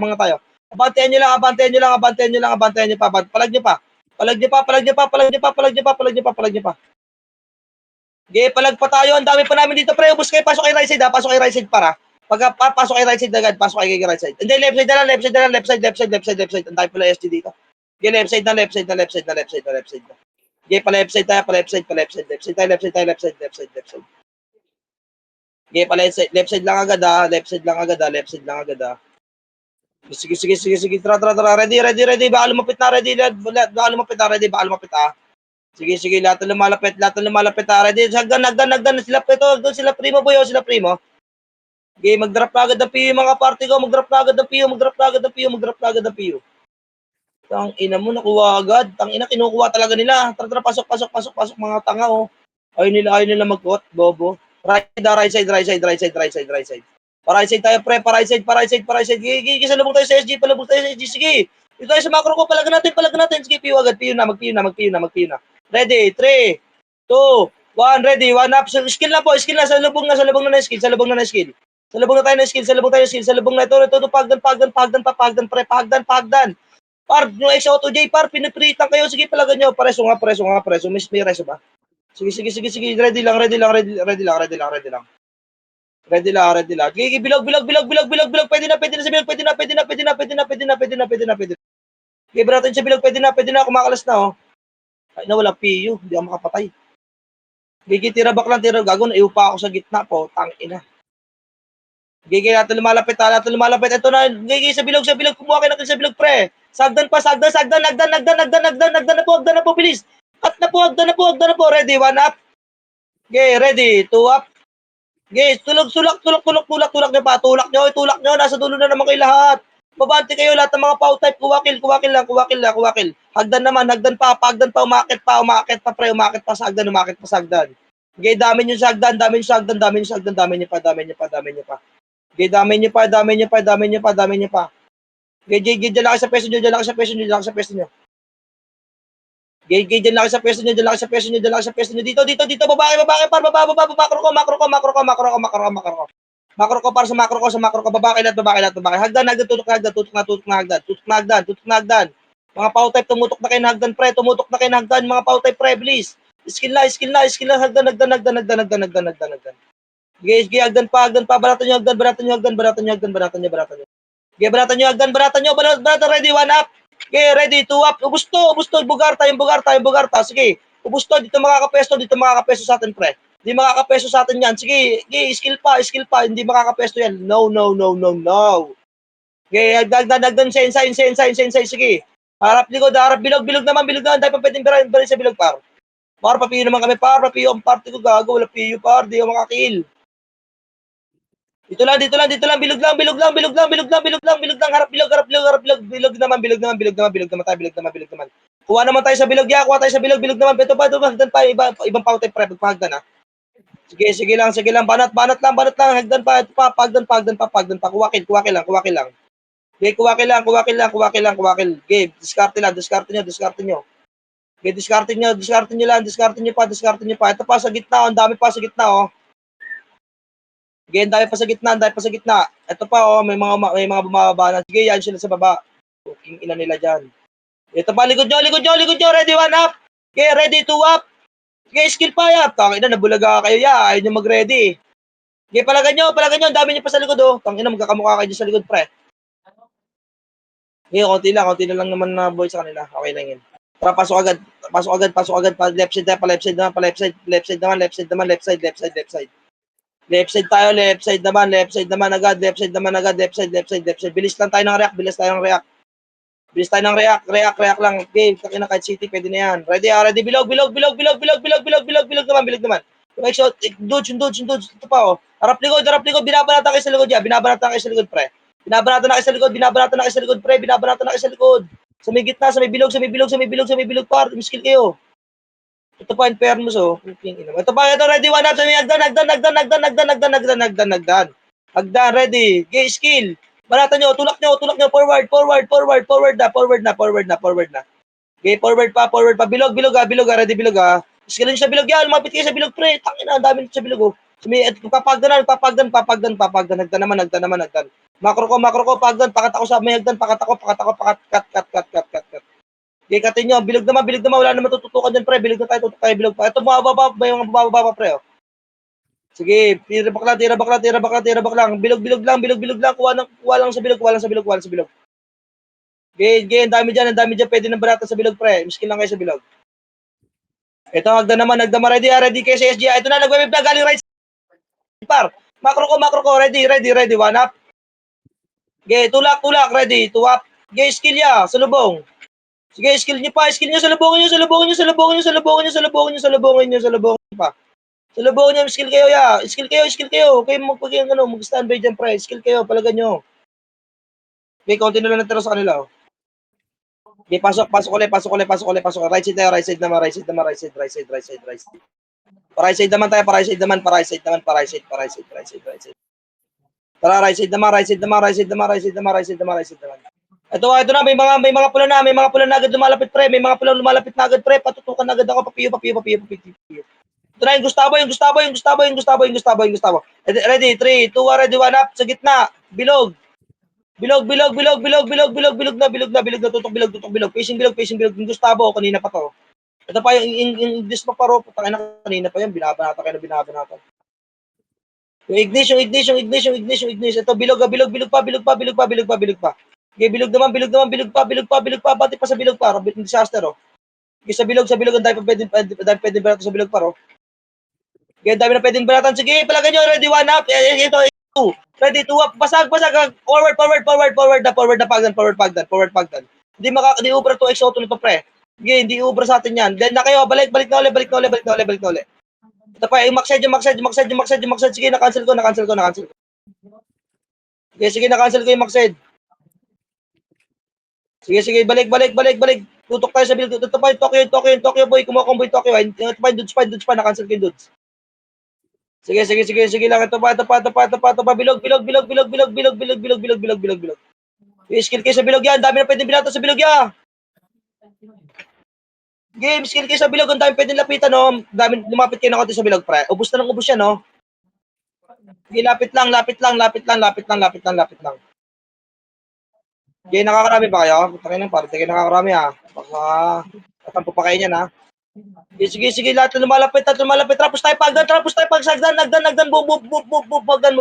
tayo. Abantayan nyo pa. Palag nyo pa. Okay, palag pa tayo. Ang dami pa namin dito, pre. Ubus kayo. Pasok kayo right side, ha. Pasok kayo right side, para. Pasok kayo right side agad. Pasok kayo right side. Hindi, left side na lang. Left side. Ang dami pala SG dito. Okay, left side na. Okay, pa-left side tayo. Left side. Okay, left side lang agad, ha. Left side lang agad. Sige. Tara. Ready. Baka lumapit na, ready. Baka lumapit, ha. Sige. Lahat na lumalapit, ha. Ready. Hagdan. Sila primo, boy. Sila primo. Okay, mag-drop na agad ng PU yung mga party ko. Mag-drop na agad ng PU. Tang ina mo, nakuha agad. Tang ina, kinukuha talaga nila. Tara, pasok, mga tanga, oh. Ayaw nila mag-cut, bobo. Right side. Right side tayo, pre. Right side. Sige, salubong tayo sa SG. Sige. Dito tayo sa macro ko. Palagan natin. Sige, PU agad. PU na. Ready, 3, 2, 1. Ready, 1 up. Skill na. Salubong na skill. Salubong na tayo ng skill. Salubong na ito. Pagdan, pre. Pagdan. Par, yung X-Auto J, par, pinipritan kayo. Sige, palagan nyo. Preso nga. May reso ba? Sige. Ready lang. Gigi, bilog. Pwede na sa bilog. Pwede na. Give natin sa bilog. Pwede na. Kumakalas na, oh. Ay na, walang PU. Hindi ako makapatay. Gigi, tira back lang. Gago, naiw pa ako sa gitna po. Tang ina. Gigi, natin lumalapit. Ito na. Gigi, sa bilog. Kumuha kayo natin sa bilog, pre. Sagdan pa. Nagdan na po. Bilis. At na po. Ready, 1 up. Okay, ready, 2 up. Okay, tulak nyo pa. Tulak nyo. Nasa dulo na naman kayo lahat. Babante kayo lahat ng mga pow type, kuwakil lang. Hagdan naman, hagdan pa, umakit pa, pre, umakit pa sa hagdan. Okay, dami nyo sa hagdan. Dami nyo pa. Okay, dami nyo pa. Okay, dyan lang kayo sa pwesto nyo. Okay, dyan lang kayo sa pwesto nyo. Dito, babae, par, baba, makro ko para sa makro ko, babae lahat. Hagdan, tutok na hagdan. Mga pow type, tumutok na kayo ng hagdan, pre, mga pow type, pre, please. Skill na, hagdan. Okay, hagdan pa, baratan nyo. Okay, baratan nyo, ready, one up. Okay, ready, two up. Ubusto, bugarta. Sige, ubusto, dito makakapesto sa atin, pre. Hindi makakapesto sa atin yan. Sige, skill pa. Hindi makakapesto yan. No. Okay, hagdan, sensay. Sige. Harap likod, bilog naman. Dahil pa pwedeng bari sa bilog, par. Par, papiyo naman kami, par. Papiyo ang party ko, gago. Wala piyo, par. Di ako makakill. Dito lang. Bilog lang. Harap bilog naman. Kuha naman tayo sa bilog, bilog naman. Ito pa, hagdan pa. Ibang pautay, pre. Pagpahagdan, ha. Sige lang. Banat lang. Hagdan pa. Ito pa, pagdan pa. Kuwakil lang. Okay, kuwakil lang. Okay, diskarte nyo. Okay, diskarte nyo pa. Ito pa sa gitna, ang dami pa sa gitna, oh. Okay, ang dami pa sa gitna. Ito pa, may mga bumababa na. Sige, yan sila sa baba. Fucking ina nila dyan. Ito pa, likod nyo. Ready, one up. Okay, ready, two up. Okay, skill pa, ya. Tangina, nabulaga kayo, ya. Ayaw nyo mag-ready. Okay, palagan nyo. Ang dami nyo pa sa likod, oh. Tangina, magkakamukha kayo dyan sa likod, pre. Okay, konti na lang naman na boy sa kanila. Okay lang yun. Tara, pasok agad. Left side naman. Left side tayo, left side naman agad. Bilis tayo ng react. React lang. Okay, takina kahit city, pwede na yan. Ready, bilog naman. Dodge. Ito pa, oh. Harap likod, binabanatan kayo sa likod, pre. Binabanatan na kayo sa likod. Sa may gitna, sa may bilog, par. Miskill kayo. Ito pa, Infernos, oh. Ito pa, ready, one up. Hagdan, ready. Okay, skill. Banatan nyo, tulak nyo. Forward na. Okay, forward pa. Bilog, ready, bilog, ha. Skill nyo sa bilog, yan. Lumapit kayo sa bilog, pre. Tangina, ang dami nyo sa bilog, oh. Papagdan. Hagdan naman. Makro ko, pagdan. Pakat ako sa may hagdan. Cut. Okay, katin nyo. Bilog naman. Wala naman tututukan dyan, pre. Bilog na tayo, tutok tayo, bilog pa. Ito, may mga bumababa pa, pre, oh. Sige, tira bak lang. Bilog lang. Kuha lang sa bilog. Okay, ang dami dyan. Pwede nang barata sa bilog, pre. Miskin lang kayo sa bilog. Ito, hagdan naman. Ready kayo sa SGI. Ito na, nagwe-wave na. Galing right par. Makro ko. Ready. One up. Okay, tulak. Ready. Two up. Okay, skill ya. Salubong. Sige, skill nyo pa. Salubongin nyo pa. Salubongin nyo, skill kayo, ya. Skill kayo. Okay, mag-standby dyan, pre. Skill kayo, palagan nyo. Okay, konti na lang natira sa kanila, oh. Okay, pasok ulit. Right side naman. Right side. Right side naman tayo, right side. Tara, right side naman. Ito na, may mga pula na agad lumalapit, pre. Patutukan na agad ako, papiyo. Ito na yung Gustavo. Ready, 3, 2, ready, one up, sa gitna. Bilog na, tutok bilog. Facing bilog, yung Gustavo, kanina pa to. Ito pa yung English pa paro, putang ina, kanina pa yan, binabanata. Yung ignition. Ito, bilog pa. Okay, bilog naman, pati pa sa bilog pa, disaster, oh. Okay, sa bilog, ang dahil pwedeng barato sa bilog pa, oh. Okay, ang dami na pwedeng baratan. Sige, palagan nyo, ready, one up. Ito, 2. Ready, 2 up. Basag. Forward pagdan. Hindi ubra to exoto nito, pre. Okay, hindi ubra sa atin yan. Then na kayo, balik na ulit. Ito pa, yung magside. Sige, na-cancel ko. Okay, sige, na-cancel ko yung magside. Sige, balik. Tutok tayo sa bilog. Ito pa yung Tokyo boy. Kumukombo yung Tokyo. Ito pa yung dudes pa. Na-cancel ko yung dudes. Sige lang. Ito pa. Bilog. Skill kayo sa bilog yan. Dami na pwedeng binato sa bilog yan. Game, skill kayo sa bilog. Ang dami pwedeng lapitan, no? Dami, lumapit kayo ng konti sa bilog, pre. Ubus na ng ubus yan, no? Sige, lapit lang. Okay, nakakarami ba kayo? Putangin ng parte kayo nakakarami ha. Baka tatampo pa kayo niyan ha. Sige, lahat na lumalapit. Tapos tayo pagsagdan, nagdan,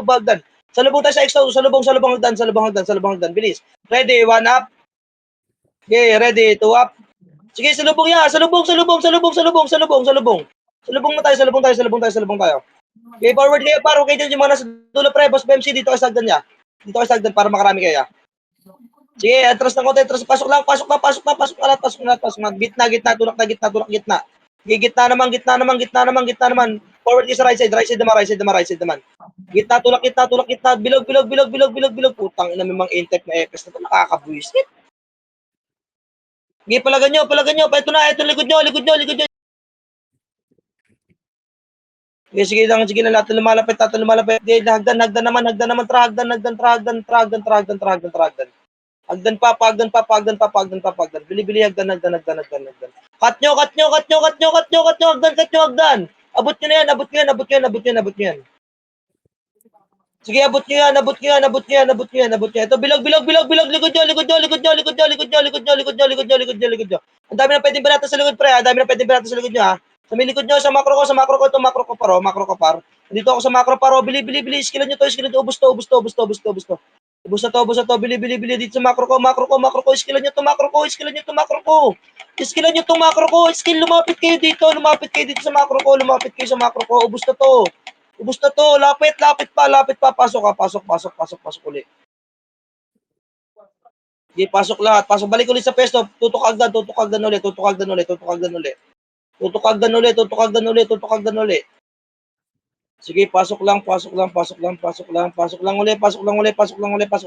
bagdan. Salubong tayo sa exo, salubong hagdan. Bilis. Ready, one up. Okay, ready, two up. Sige, salubong ya. Salubong. Salubong tayo. Okay, forward kayo, paro kayo dyan yung mga nasa dulo pre, boss BMC, dito kayo sagdan niya. Dito kayo sagdan para makarami kayo. Sige, atras ng konti, pasok na lahat. Gitna, tulak na. Okay, gitna naman. Forward kayo sa right side naman. Gitna, tulak, bilog. Putang ina, may mga intep na epes na ito, nakakabuisit. Sige, palagan nyo. Ito na, likod nyo. Sige lang, lahat na lumalapit. Okay, hagdan naman, tragdan. Hagdan pa. Bili, hagdan. Cut nyo, hagdan. Abot nyo yan. Sige, abot nyo yan. Ito, bilog. Likod nyo. Ang dami na pwedeng banata sa likod, pre. Ha. Sa may likod nyo, sa macro ko, ito, macro ko par. Dito ako sa macro paro, bili, skillan nyo to, ubus to. Ubus na to, bili, dito sa macro ko, skillan nyo to, macro ko. Lumapit kayo dito sa macro ko, ubus na to, lapit pa, pasok uli. Sige, pasok lahat, balik ulit sa pesto, tutok agdan ulit. Sige, pasok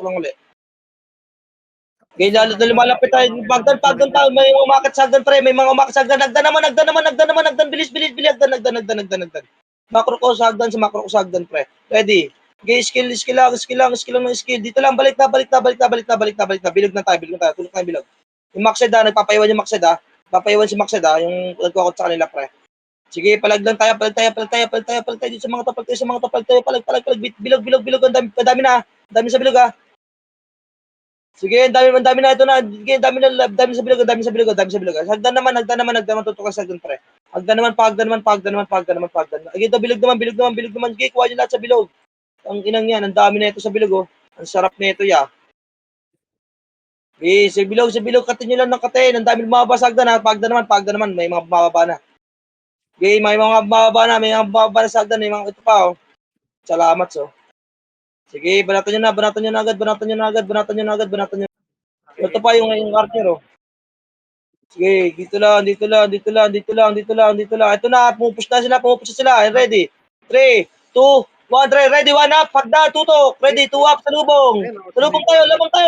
lang uli. Okay, lalo na lumalapit tayo. Pagdan tayo, may umakit sa hagdan, pre. May mga umakit sa hagdan. Hagdan. Bilis. Hagdan. Macro ko sa hagdan, pre. Ready. Okay, skill lang. Dito lang, balik na. Bilog na tayo. Tulog tayo bilog. Yung Maxed nagpapaiwan yung Maxed Papaiwan si Maxed yung nagkakot sa kanila, pre. Sige, palag tayo dito sa mga to. Palag. Bilog. Ang dami sa bilog, ha. Sige, ang dami na ito na. Sige, ang dami sa bilog. Hagdan naman, tutok sa hagdan, pre. Hagdan naman. Sige, ito, bilog naman. Sige, kuha nyo lahat sa bilog. Ang inang yan, ang dami na ito sa bilog, oh. Ang sarap na ito, ya. Okay, sa bilog, katin nyo lang ng katin. Ang dami lumabas sa hagdan, ha. Pagdan naman, may mga bumababa na. Okay, may mga bumababa na sa hagdan, may mga ito pa, oh. Salamat, so. Sige, banatan nyo na agad. Ito pa yung archer, oh. Sige, dito lang. Ito na, pumupush na sila. Ready? 3, 2, 1, ready, 1 up, hagdan, tutok. Ready, 2 up, salubong tayo, lamang tayo.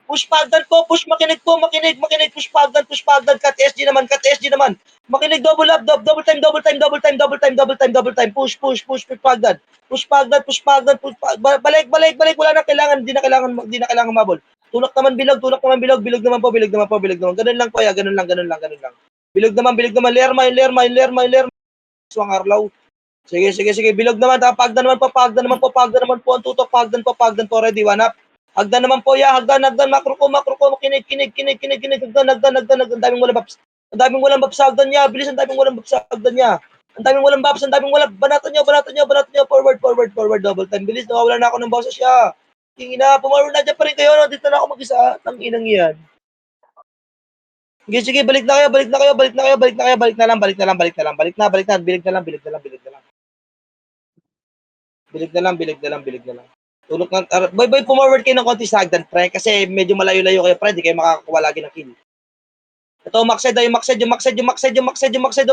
Push pagdan po, push makinig, push pagdan, cut SG naman. Makinig, double time, push pagdan. Balik, wala na kailangan, hindi na kailangan mabol. Tulak naman bilog naman po. Ganun lang po, ya, ganun lang. Bilog naman, lerma. Swang Arlaw. Sige, bilog naman, pagdan naman po, ang tutok, pagdan po, ready, 1 up. Hagdan naman po, ya, hagdan, macro ko, kinig, hagdan, ang daming walang baps sa hagdan niya, bilis, ang daming walang baps sa hagdan niya. Banatan niyo, forward, double time, bilis, nawawala na ako ng boses siya. Tingina, pumawala na dyan pa rin kayo, no? Dito na ako mag-isa, ng inang yan. Sige, balik na kayo, balik na lang. Bilig na lang. Tulok ng, boy, pumaward kayo ng konti sa hagdan, pre, kasi medyo malayo-layo kayo, pre, di kayo makakakuha lagi ng kill. Ito, Maxed,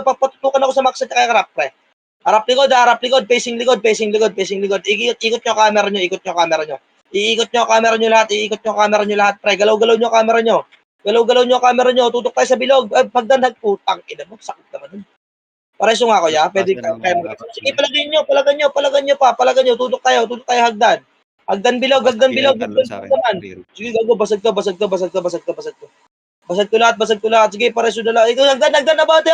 papatutukan ako sa Maxed kaya harap, pre. Harap likod, facing likod. Ikot nyo camera nyo. Iikot nyo ang camera nyo lahat, iikot nyo ang camera nyo lahat, pre. Galaw-galaw nyo ang camera nyo. Galaw-galaw nyo ang camera nyo, tutok tayo sa bilog. Pagdan nagputang, ina mo, sakit naman nun. Pareso nga, kuya. Pwede ka. Sige, palagan nyo, tutok tayo hagdan. Hagdan bilog, hagdan bilog, naman. Sige, gago, basag ka. Basag ko lahat. Sige, pareso na lang. Ikaw, hagdan, abante,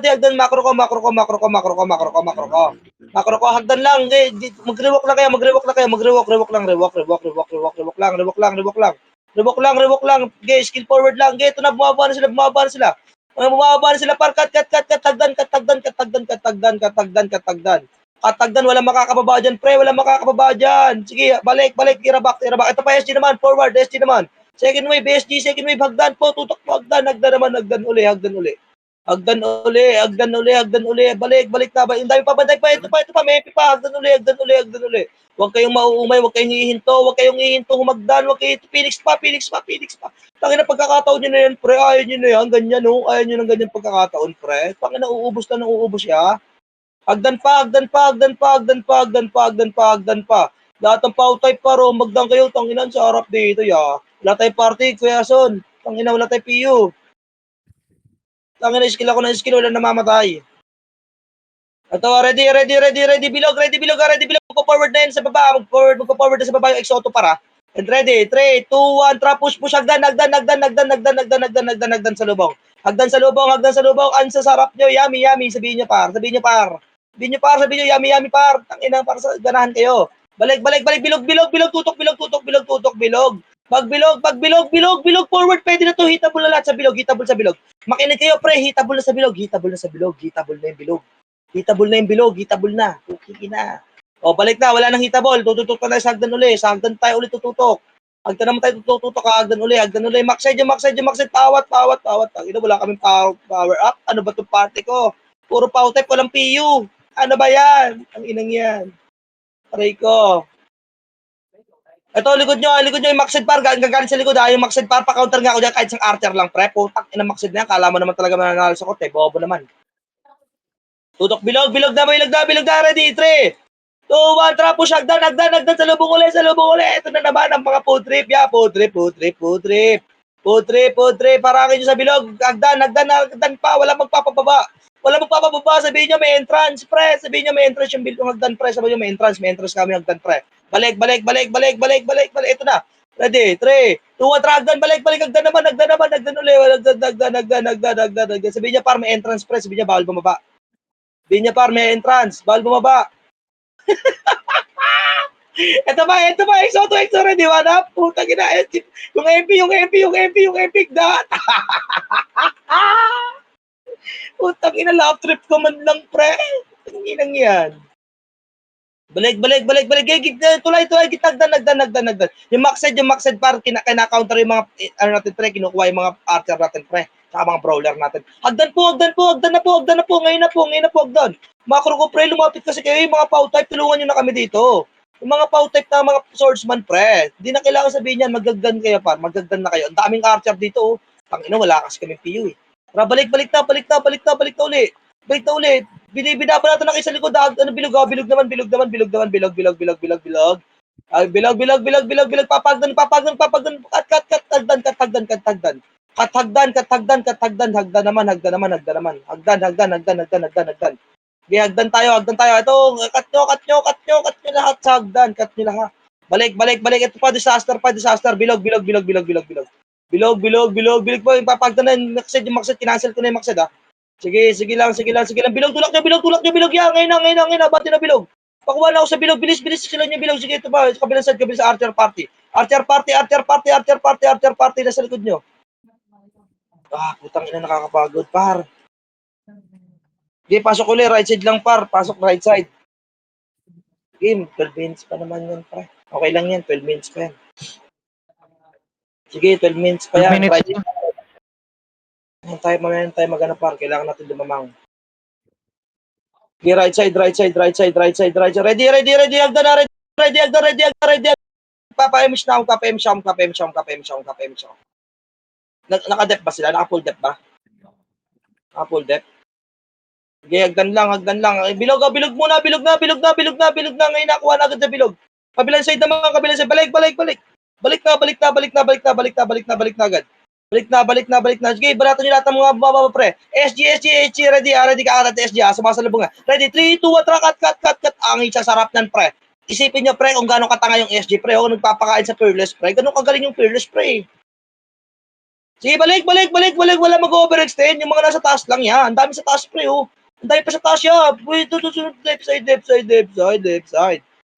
hagdan, makro ko. Makro ko, hagdan lang. Mag-rewalk lang kayo. Rewalk lang. Okay, skill forward lang. Okay, ito na, bumaba na sila. Bumaba na sila, par, kat, tagdan. Katagdan, walang makakababa dyan, pre. Walang makakababa dyan. Sige, balik, irabak. Ito pa, SG naman, forward, SG naman. Second wave, SG, second wave, hagdan po, tutok po, hagdan naman, hagdan uli. Hagdan uli. Balik na ba? Ang dami pa, ito pa, may MP pa, hagdan uli. Huwag kayong mauumay, huwag kayong hihinto, humagdan, huwag kayong Phoenix pa. Tangina, pagkakataon nyo na yan, pre, ayaw nyo na yan, ganyan, no? Ayaw nyo ng ganyan pagkakataon, pre. Tangina, uubos siya. Hagdan pa. Lahat ng power type pa, magdan kayo, tanginan sa harap dito, ya. Wala tayong party, Kuya Son. Tangina, wala tayong PU. Tangina, skill ako ng skill, wala namamatay. Ito, ready, bilog. Magpo-forward na yan sa baba, magpo-forward na sa baba yung Exoto para. And ready, 3, 2, 1, trap, push, hagdan sa lubong. Hagdan sa lubong, ansa sa harap nyo, yummy, sabihin nyo par. Sabihin nyo, yummy, par. Tangina, para sa ganahan kayo. Balik, bilog, tutok, bilog. Pag bilog, forward, pwede na to, hitable na lahat sa bilog. Makinig kayo, pre, hitable na sa bilog. Hitable na yung bilog. Okay na. O, balik na, wala nang hitable. Tututok na tayo sa hagdan uli. Sa hagdan tayo ulit tututok. Hagdan naman tayo tututok, hagdan uli. Max side, pawat. Tangina, wala kaming power up. Ano ba itong party ko? Puro power type, walang PU. Ano ba yan? Ang inang yan. Aray ko. Ito, likod nyo yung Maxed par. Gagalit sa likod, yung Maxed par. Pa-counter nga ako dyan kahit isang archer lang, pre. Putak, inang Maxed na yan. Kala mo naman talaga mananalo sa kote. Bobo naman. Tutok, bilog na. Ready, 3, 2, 1, trap, push, hagdan sa lubong uli. Ito na naman ang mga food trip, ya. Food trip. Parangin nyo sa bilog. Hagdan pa. Walang magpapababa. Sabihin nyo may entrance, pre. Yung bilog hagdan, pre. Sabihin nyo may entrance kami, hagdan, pre. Balik. Ito na. Ready, 3, 2, 1, hagdan, balik. Hagdan uli. Hagdan. Sabihin nyo, par, may entrance, pre. Sabihin nyo, bawal bumaba. Ito ba, Exoto, ready, one up. Putang ina, yung MP, dot. Putang ina, love trip ko man lang, pre. Ang inang yan. Balik. Tulay, hagdan. Yung maxed par, kina-counter yung mga, natin, pre, kinukuha yung mga archer natin, pre. Saka mga brawler natin. Hagdan na po. Ngayon na po, hagdan. Macro ko, pre, lumapit kasi kayo, yung mga pow type, tulungan nyo na kami dito. Yung mga pow type na mga swordsman, pre. Hindi na kailangan sabihin yan, magagdan kayo, par. Magagdan na kayo. Ang daming archer dito, Tangina, wala kasi kami PU, eh. Tara, balik na uli. Binaba natin ang isa likod, bilog naman. Bilog. Papagdan. Hagdan naman. Hagdan tayo. Ito, cut nyo lahat sa hagdan. Balik. Ito pa, disaster. Bilog. Bilog po, papagdan na yung Maxed, kinancel ko na yung Maxed, ha. Sige lang. Bilog, tulak nyo, bilog yan. Ngayon na, bati na bilog. Pakuha na ako sa bilog, bilis sila nyo bilog. Sige, ito ba, kabilang side, sa archer party. Archer party na sa likod nyo. Putang ina, nakakapagod, par. Sige, pasok ulit, right side lang, par. Pasok right side. Game, 12 minutes pa naman yan, par. Okay lang yan, 12 minutes pa yan. Sige, 12 minutes pa yan. Mamaya tayo magana, par. Kailangan natin dumamang. Okay, right side. Ready. Hagdan na, ready. Papa-M siya ako. Naka-dep ba sila? Naka-full dep ba? Naka-full dep? Okay, hagdan lang. Bilog muna. Ngayon nakuha na agad sa bilog. Kabilang side naman, kabilang side. Balik. Balik na agad. Balik na. Sige, banatan nyo lahat ng mga bumababa, pre. SG, ready ka agad, SG, sumasalubong na. Ready, 3, 2, 1, cut. Ang sarap nan, pre. Isipin nyo, pre, kung gano'ng katanga yung SG, pre, o nagpapakain sa Fearless, pre. Gano'ng kagaling yung Fearless, pre. Sige, balik. Wala mag-overextend. Yung mga nasa taas lang yan. Ang dami sa taas, pre, oh. Ang dami pa sa taas yan. Wait, susunod, left side.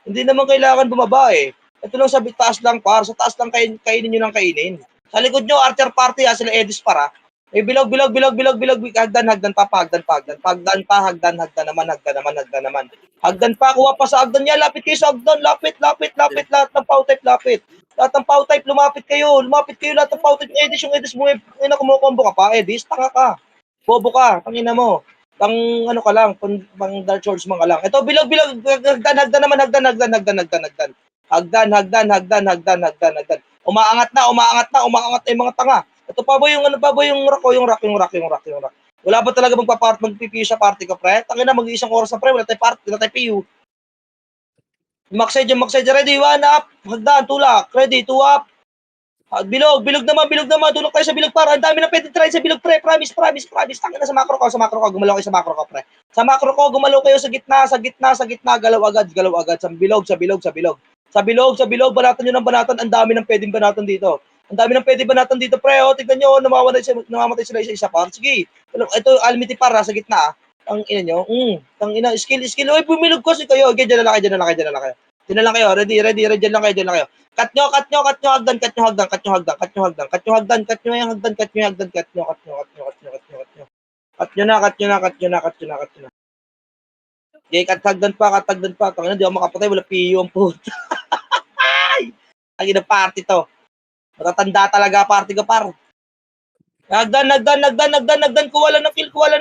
Hindi naman kailangan bumaba, eh. Ito lang sa taas lang, par. Sa taas lang kainin nyo lang kainin. Sa likod nyo, Archer Party, sila Edis para. Eh, bilog. Hagdan pa. Hagdan naman. Hagdan pa, kuha pa sa hagdan niya. Lapit kayo sa hagdan. Lapit. Lahat ng pow type, lapit. Lahat ng pow type, lumapit kayo. Lahat ng pow type. Yung Edis mo, kumukombo ka pa. Edis, tanga ka. Bobo ka, tangina mo. Ano ka lang, pang Dark Souls man ka lang. Ito, bilog. Hagdan naman. Hagdan. Umaangat na yung mga tanga. Ito pa ba yung rack. Wala ba talaga magpipiyo sa party ka, pre? Tangina, mag-iisang oras na, pre. Wala tayo PU. Max side, ready, 1 up. Hagdan, tulak. Ready, 2 up. Bilog naman. Tulak tayo sa bilog, para. Ang dami na pwede try sa bilog, pre. Promise. Tangina, sa macro ko. Gumalaw kayo sa macro ko, pre. Sa macro ko, gumalaw kayo sa gitna. Galaw agad. Sa bilog. Banatan nyo ng banatan. Ang dami ng pwedeng banatan dito. Pre. O, tignan nyo, namamatay sila isa-isa, par. Sige. Ito, Almity, para, sa gitna. Ang ina nyo. Skill. Oy, bumilog kasi kayo. Okay, dyan na lang kayo. Ready, dyan lang kayo. Cut nyo, hagdan. Cut nyo yung hagdan. Okay, cut hagdan pa. Tangina, di ako makapatay, wala PU ang puta. Ang ina party to. Matatanda talaga party ka, par. Hagdan. Kuha lang ng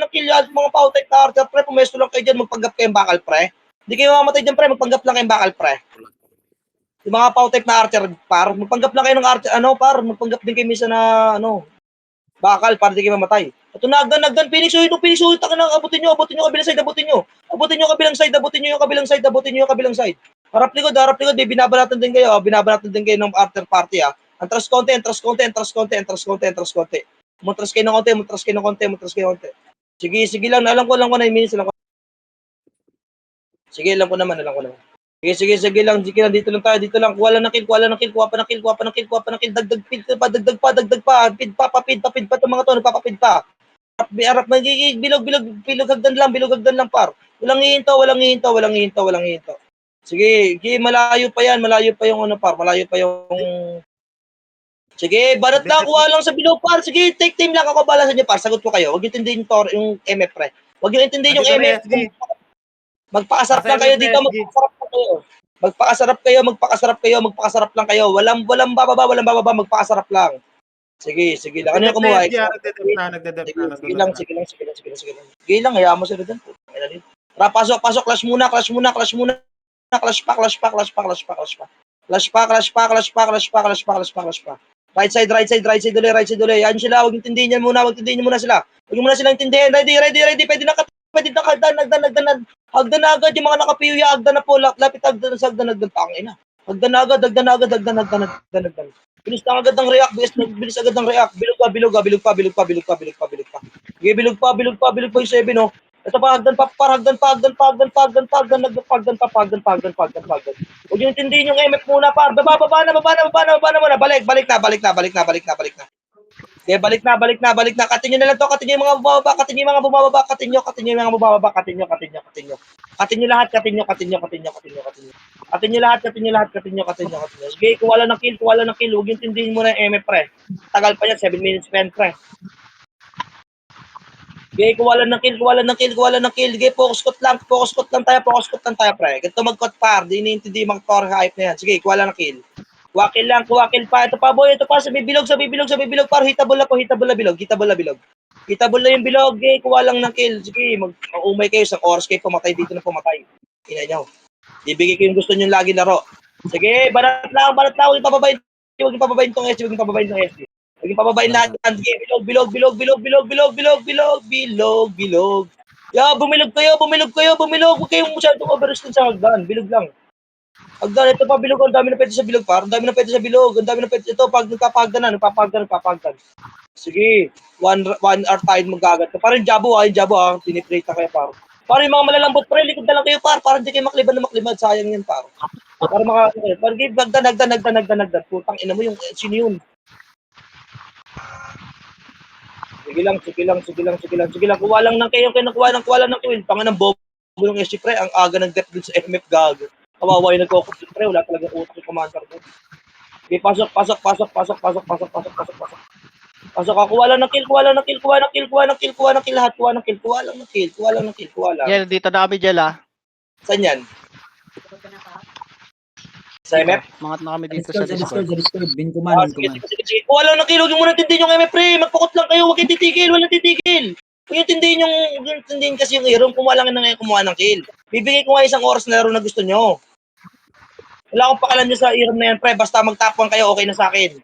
kill. Yan, mga pautype na Archer, pre. Pumesto lang kayo dyan. Magpanggap kayong bakal, pre. Hindi kayo mamatay dyan, pre. Magpanggap lang kayong bakal, pre. Yung mga pautype na Archer, par. Magpanggap lang kayo ng Archer. Par. Magpanggap din kayo minsan na, bakal, para di kayo mamatay. Ito na, hagdan. Phoenix Uy. Taka na, abutin nyo kabilang side. Abutin nyo yung kabilang side. Harap likod. Binabanatan din kayo ng Archer Party, ah. Entras konti. Matras kayo ng konti. Sige lang, alam ko na 9 minutes lang. Sige, alam ko naman. Sige lang, dito lang. Kuha lang ng kill, kuha pa ng kill, dagdag pa. Pid pa itong mga to, nagpapapid pa. Harap, bilog hagdan lang, par. Walang hihinto. Sige, malayo pa yung par, sige, banat lang, kuha lang sa bilog, par. Sige, take time lang ako, bala sa inyo, par. Sagot ko kayo. Huwag nyo intindihin yung MF, pre. Huwag nyo intindihin yung MF. Magpakasarap lang kayo dito, magpakasarap lang kayo. Walang bababa, magpakasarap lang. Sige lang. Ano yung kumuha? Nagdedep Sige lang, hayaan mo sila dyan. Tara, pasok, clash muna. Clash pa. Right side ulit. Yan sila, huwag intindihin yan muna sila. Huwag nyo muna silang intindihin. Ready. Pwede na hagdan. Hagdan na agad yung mga nakapiyo, hagdan na po. Lapit hagdan. Pangina. Hagdan na agad. Bilis na agad ng react. Bilis agad ng react. Bilog pa. Sige, bilog pa yung 7, oh. Ito pa, hagdan pa. Huwag yung intindihin yung MF muna, par. Baba na muna. Balik na. Okay, balik na. Katin nyo na lang to. Katin nyo yung mga bumababa. Katin nyo. Katin nyo lahat. Sige, kuwala ng kill. Huwag yung tindihin mo na yung MF, pre. Tagal pa yan, 7 minutes pa yan, pre. Sige, kuwala ng kill. Sige, focus cot lang tayo, pre. Ganito mag-cot, par. Di iniintindi yung mga core hype na yan. Sige, kuwala ng kill. Kuwakil pa. Ito pa, boy. Sa bibilog, par. Hitable na bilog. Hitable na yung bilog. Okay, kuha lang ng kill. Sige, mag-umay kayo sa oras kayo pumatay dito na pumatay. Ina nyo. Ibigay ko yung gusto nyo lagi laro. Sige, banat lang. Huwag yung pababayin tong SG. Huwag yung pababayin lahat. Sige, bilog. Yeah, bumilog kayo. Huwag kayong masyadong overrest sa hagdan. Bilog lang. Hagdan, ito pa bilog, ang dami na pwede sa bilog, par. Ang dami na pwede sa bilog, ang dami na pwede. Ito, pag nagpapagdan. Sige, one hour tayo magagat. Parang jabo, yung jabo, tinitrate kayo, par. Parang yung mga malalambot, pre, likod na lang kayo, par. Parang hindi kayo makliban na maklibad, sayang yan, par. Para parang hagdan. Putang ina mo yung, sino yun? Sige lang. Kuha lang ng kayo, kuha lang ng kayo. Tangan ng bobo ng SC, pre. Ang aga ng depth dun sa MF gago. Kawawa yung nagkukot, pre. Wala talagang utak yung commander ko. Okay, pasok. Pasok ka, kuha lang ng kill lahat. Jel, dito na kami, Jel, ah. Saan yan? Sa Dito. MF? Mangat na kami dito sa Discord. Bin kuman. Sige. Kuha lang ng kill, huwag yung muna tindihin yung MF, pre. Magpakot lang kayo, huwag yung titigil, walang titigil. Huwag yung tindihin kasi yung hero, kumuha lang na ngayon kumuha ng kill. Bibigay ko nga isang oras na laro na gusto nyo. Wala akong pakalan nyo sa hero na yan, pre. Basta magtapang kayo, okay na sa akin.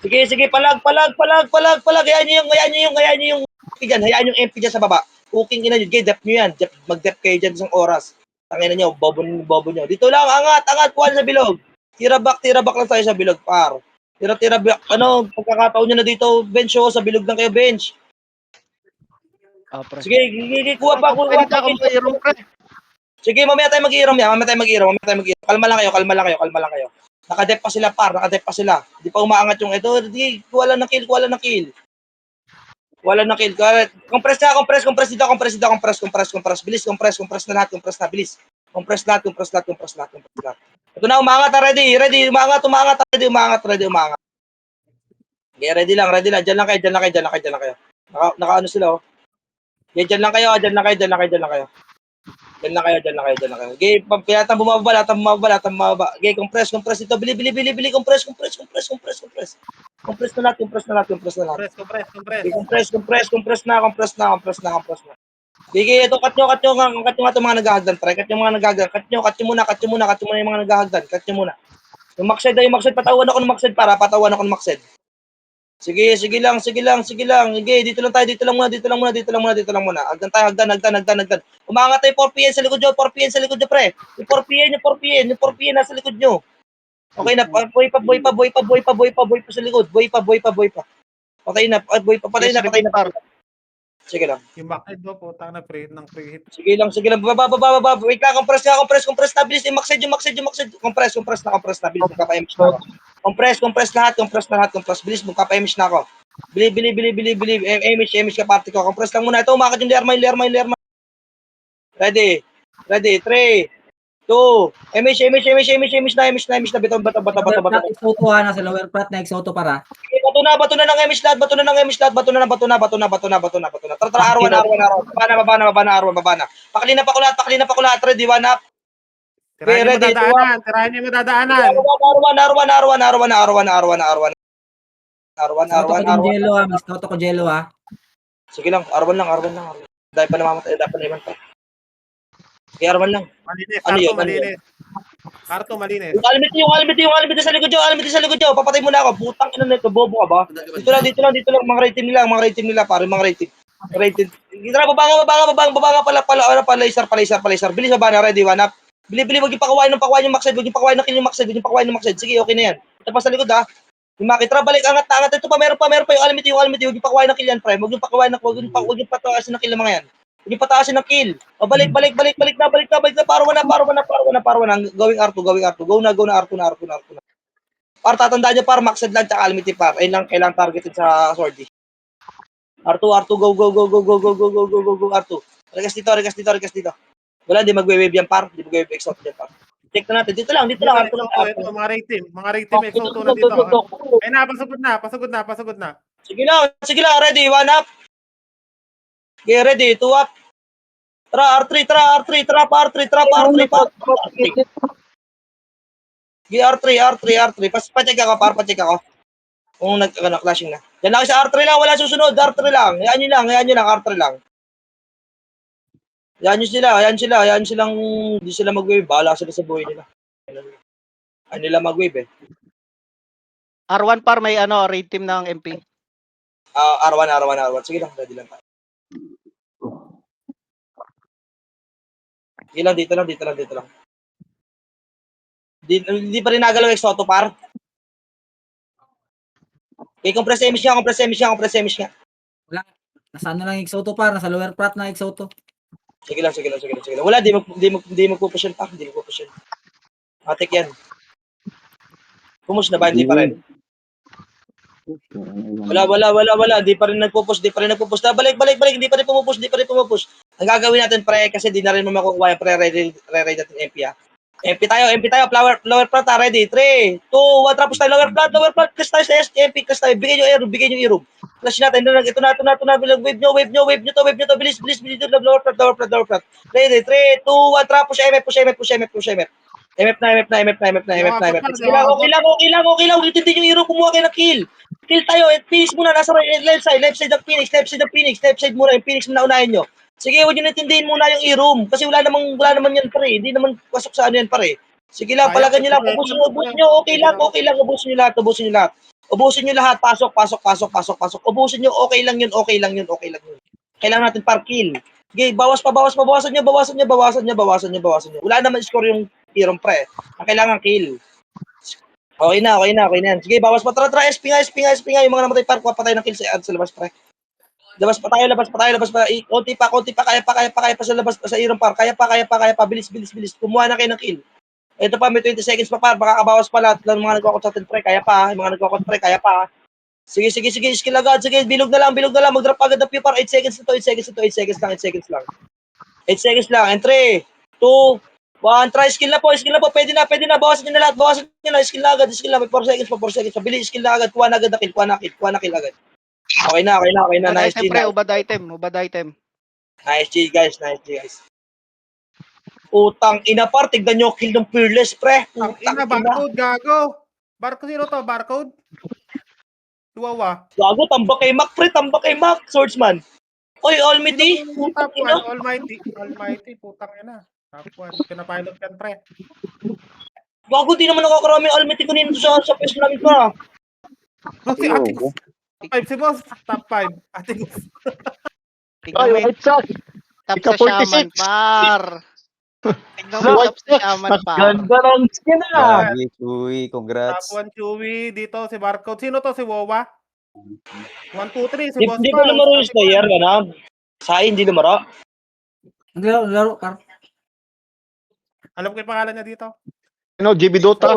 Sige, palag. Hayaan nyo yung MP dyan. Hayaan yung MP dyan sa baba. Cooking ina nyo. Dep nyo yan. Mag-dep kayo dyan isang oras. Tangina nyo, bobo nyo. Dito lang, angat, kuha sa bilog. Tira back lang tayo sa bilog, par. Tira back. Pagkakataon nyo na dito, bench sa bilog lang kayo, bench. Oh, pre. Sige, kuha pa. Pwede ka akong mayroon, pre. Sige, mamaya tayo mag-iirom yan. Kalma lang kayo. Nakadep pa sila, par. Di pa umaangat yung ito. Di, kuha lang ng kill. Compress dito. Bilis, compress na lahat. Bilis. Compress lahat. Ito na, umangat. Ready. Umangat. Okay, ready lang. Diyan lang kayo. Naka ano sila, oh. Okay, diyan lang kayo. Diyan lang kayo. Okay, lahat bumaba. Okay, compress ito. Bili. Compress. Compress na lahat. Okay, compress na. Sige, ito, cut nyo nga itong mga naghahagdan. Try, cut nyo muna yung mga naghahagdan. Cut nyo muna. Yung Maxed, patawan ako ng Maxed. Sige lang. Sige, dito lang muna. Hagdan. Umangat tayo 4PN sa likod nyo, pre. Yung 4PN nasa likod nyo. Okay na, boy pa sa likod. Boy pa. Patay na. Sige lang. Yung backhead mo, putang na pre ng pre-hit. Sige lang. Baba. Wait lang, compress na. Bilis, yung Maxed. Compress na. Bilis, magkapa-image na ako. Compress lahat. Bilis, magkapa-image na ako. Bili. Image ka party ko. Compress lang muna. Ito, umakit yung Lerma. Ready. 3, 2, image na. Beton, bata. Exoto na sa lower plat na exoto para. Bato na ng image lahat. Bato na. Tara, arwan. Baba na. Pakali na pa ko lahat. Ready, one up. Tirahin mo dadaanan. Arwan. Exoto ko Jello ah. Sige lang, arwan lang. Dahil pa namamatay, dapat na iman pa. Kaya arwan lang. Malinis. Karto malinis. Yung almit sa likod nyo. Papatay mo na ako. Putang ina nito, bobo ka ba? Dito lang. Mga rating nila, pare, mga rating. Tara, babanga pala, laser. Bilis, baba na, ready, one up. Bili, wag yung pakawain yung Maxed, wag yung pakawain ng Maxed. Sige, okay na yan. Ito pa sa likod, ha. Yung makitra, balik, angat. Ito pa, meron pa yung almit, wag yung pakawain ng kill yan, pre. Wag yung pataasin ng kill ng mga yan. Wag yung pataasin ng kill. O, balik na. Parwa na. Going R2. Go na, R2 na. Par, tatandaan nyo, par, Maxed lang, tsaka almit, par. Ayun lang, kailangan targetin sa Swordy. R2, go, R2. Regas dito. Wala, di magwe-wave yan, par. Di magwe-wave exalt yan, par. Check na natin. Dito lang. Ito, mga rating exoto na dito. Ay na, pasagod na. Sige lang, ready, one up. Okay, ready, two up. Tara, R3. Okay, R3. Pacheck ako. Kung nag-clashing na. Yan lang sa R3 lang, wala susunod. R3 lang. Hayaan nyo lang, R3 lang. Hayaan silang hindi sila mag-wave. Bahala sila sa buhay nila. Ano nila mag-wave, eh. R1 par, may raid team ng MP. R1. Sige lang, ready lang tayo. Sige lang, dito lang. Hindi pa rin nagalaw yung Exoto, par. Okay, compress damage nga, compress damage nga, compress damage nga. Nasa ano lang Exoto par, nasa lower prat na Exoto. Sige lang. Wala, di magpupush yan pa. Hindi magpupush yan. Matik yan. Pumus na ba? Hindi pa rin. Wala. Di pa rin nagpupush. Balik. Hindi pa rin pumupush. Ang gagawin natin, pre, kasi di na rin mo makukuha yung pre-ready natin MP, ha. MP tayo. Lower plat, ha. Ready? 3, 2, 1, tapos tayo. Lower plat. Clash tayo sa MP. Clash tayo. Bigyan nyo aero. Clash natin. Ito na. Wave nyo to. Bilis. Lower plat. Ready? 3, 2, 1, trap. Push MF. MF na. Sige lang. Okay lang. Ulitin din yung hero. Kumuha kayo ng kill. Kill tayo. Phoenix muna. Nasa left side ng Phoenix. Left side muna. Yung Phoenix muna unahin nyo. Sige, huwag nyo natindihin muna yung i-room. Kasi wala naman yan, pare. Hindi naman pasok sa ano yan, pare. Sige lang, palagan nyo lang. Ubusin nyo. Okay lang. Ubusin nyo lahat. Pasok. Ubusin nyo. Okay lang yun. Kailangan natin par kill. Okay, bawasan nyo. Wala naman score yung i-room, pre. Ang kailangan kill. Okay na yan. Sige, bawas pa. Tara, SP nga. Yung mga namatay par, kuha pa tayo ng kill sa labas, pre. Labas pa tayo. Konti pa. Kaya pa sa labas, sa irong par. Kaya pa. Bilis. Kumuha na kayo ng kill. Ito pa, may 20 seconds pa par. Baka kabawas pa lahat ng mga nagkakot sa atin, pre. Kaya pa. Sige. Skill agad. Sige, bilog na lang. Mag-drop agad ng par. 8 seconds na to. 8 seconds lang. 8 seconds lang. And 3, 2, 1. Try skill na po. Pwede na. Bawasan nyo na lahat. Skill na agad. May 4 seconds pa. Bilis, skill na agad. Kuha na agad na kill. Kuha na kill agad. Okay na. Nice G. Ubad item. Nice G, guys. Utang ina par. Tignan nyo kill ng Fearless, pre. Ang ina, barcode, gago. Barcode, sino to? Barcode? Chihuahua. Gago, tambak kay Mac. Swordsman. Oy, Almighty. Top 1, Almighty, putang ina. Top 1, pinapilot yan, pre. Gago, di naman nakakarami yung Almighty kanina sa pwesto namin pa. Si Ate Gus. Top 5 si boss. Top 5. Ate Gus. Tignan mo yung top sa shaman, par. Tignan mo yung top sa shaman, par. Ganda ng skin ah. Grabe, Chewy. Congrats. Top 1 Chewy. Dito si Barcode. Sino to? Si Wawa? 1, 2, 3. Si boss Hindi pa lumaro yung Slayer, gana. Say, hindi lumaro. Laro par. Alam ko yung pangalan niya dito. Ano, JB Dota.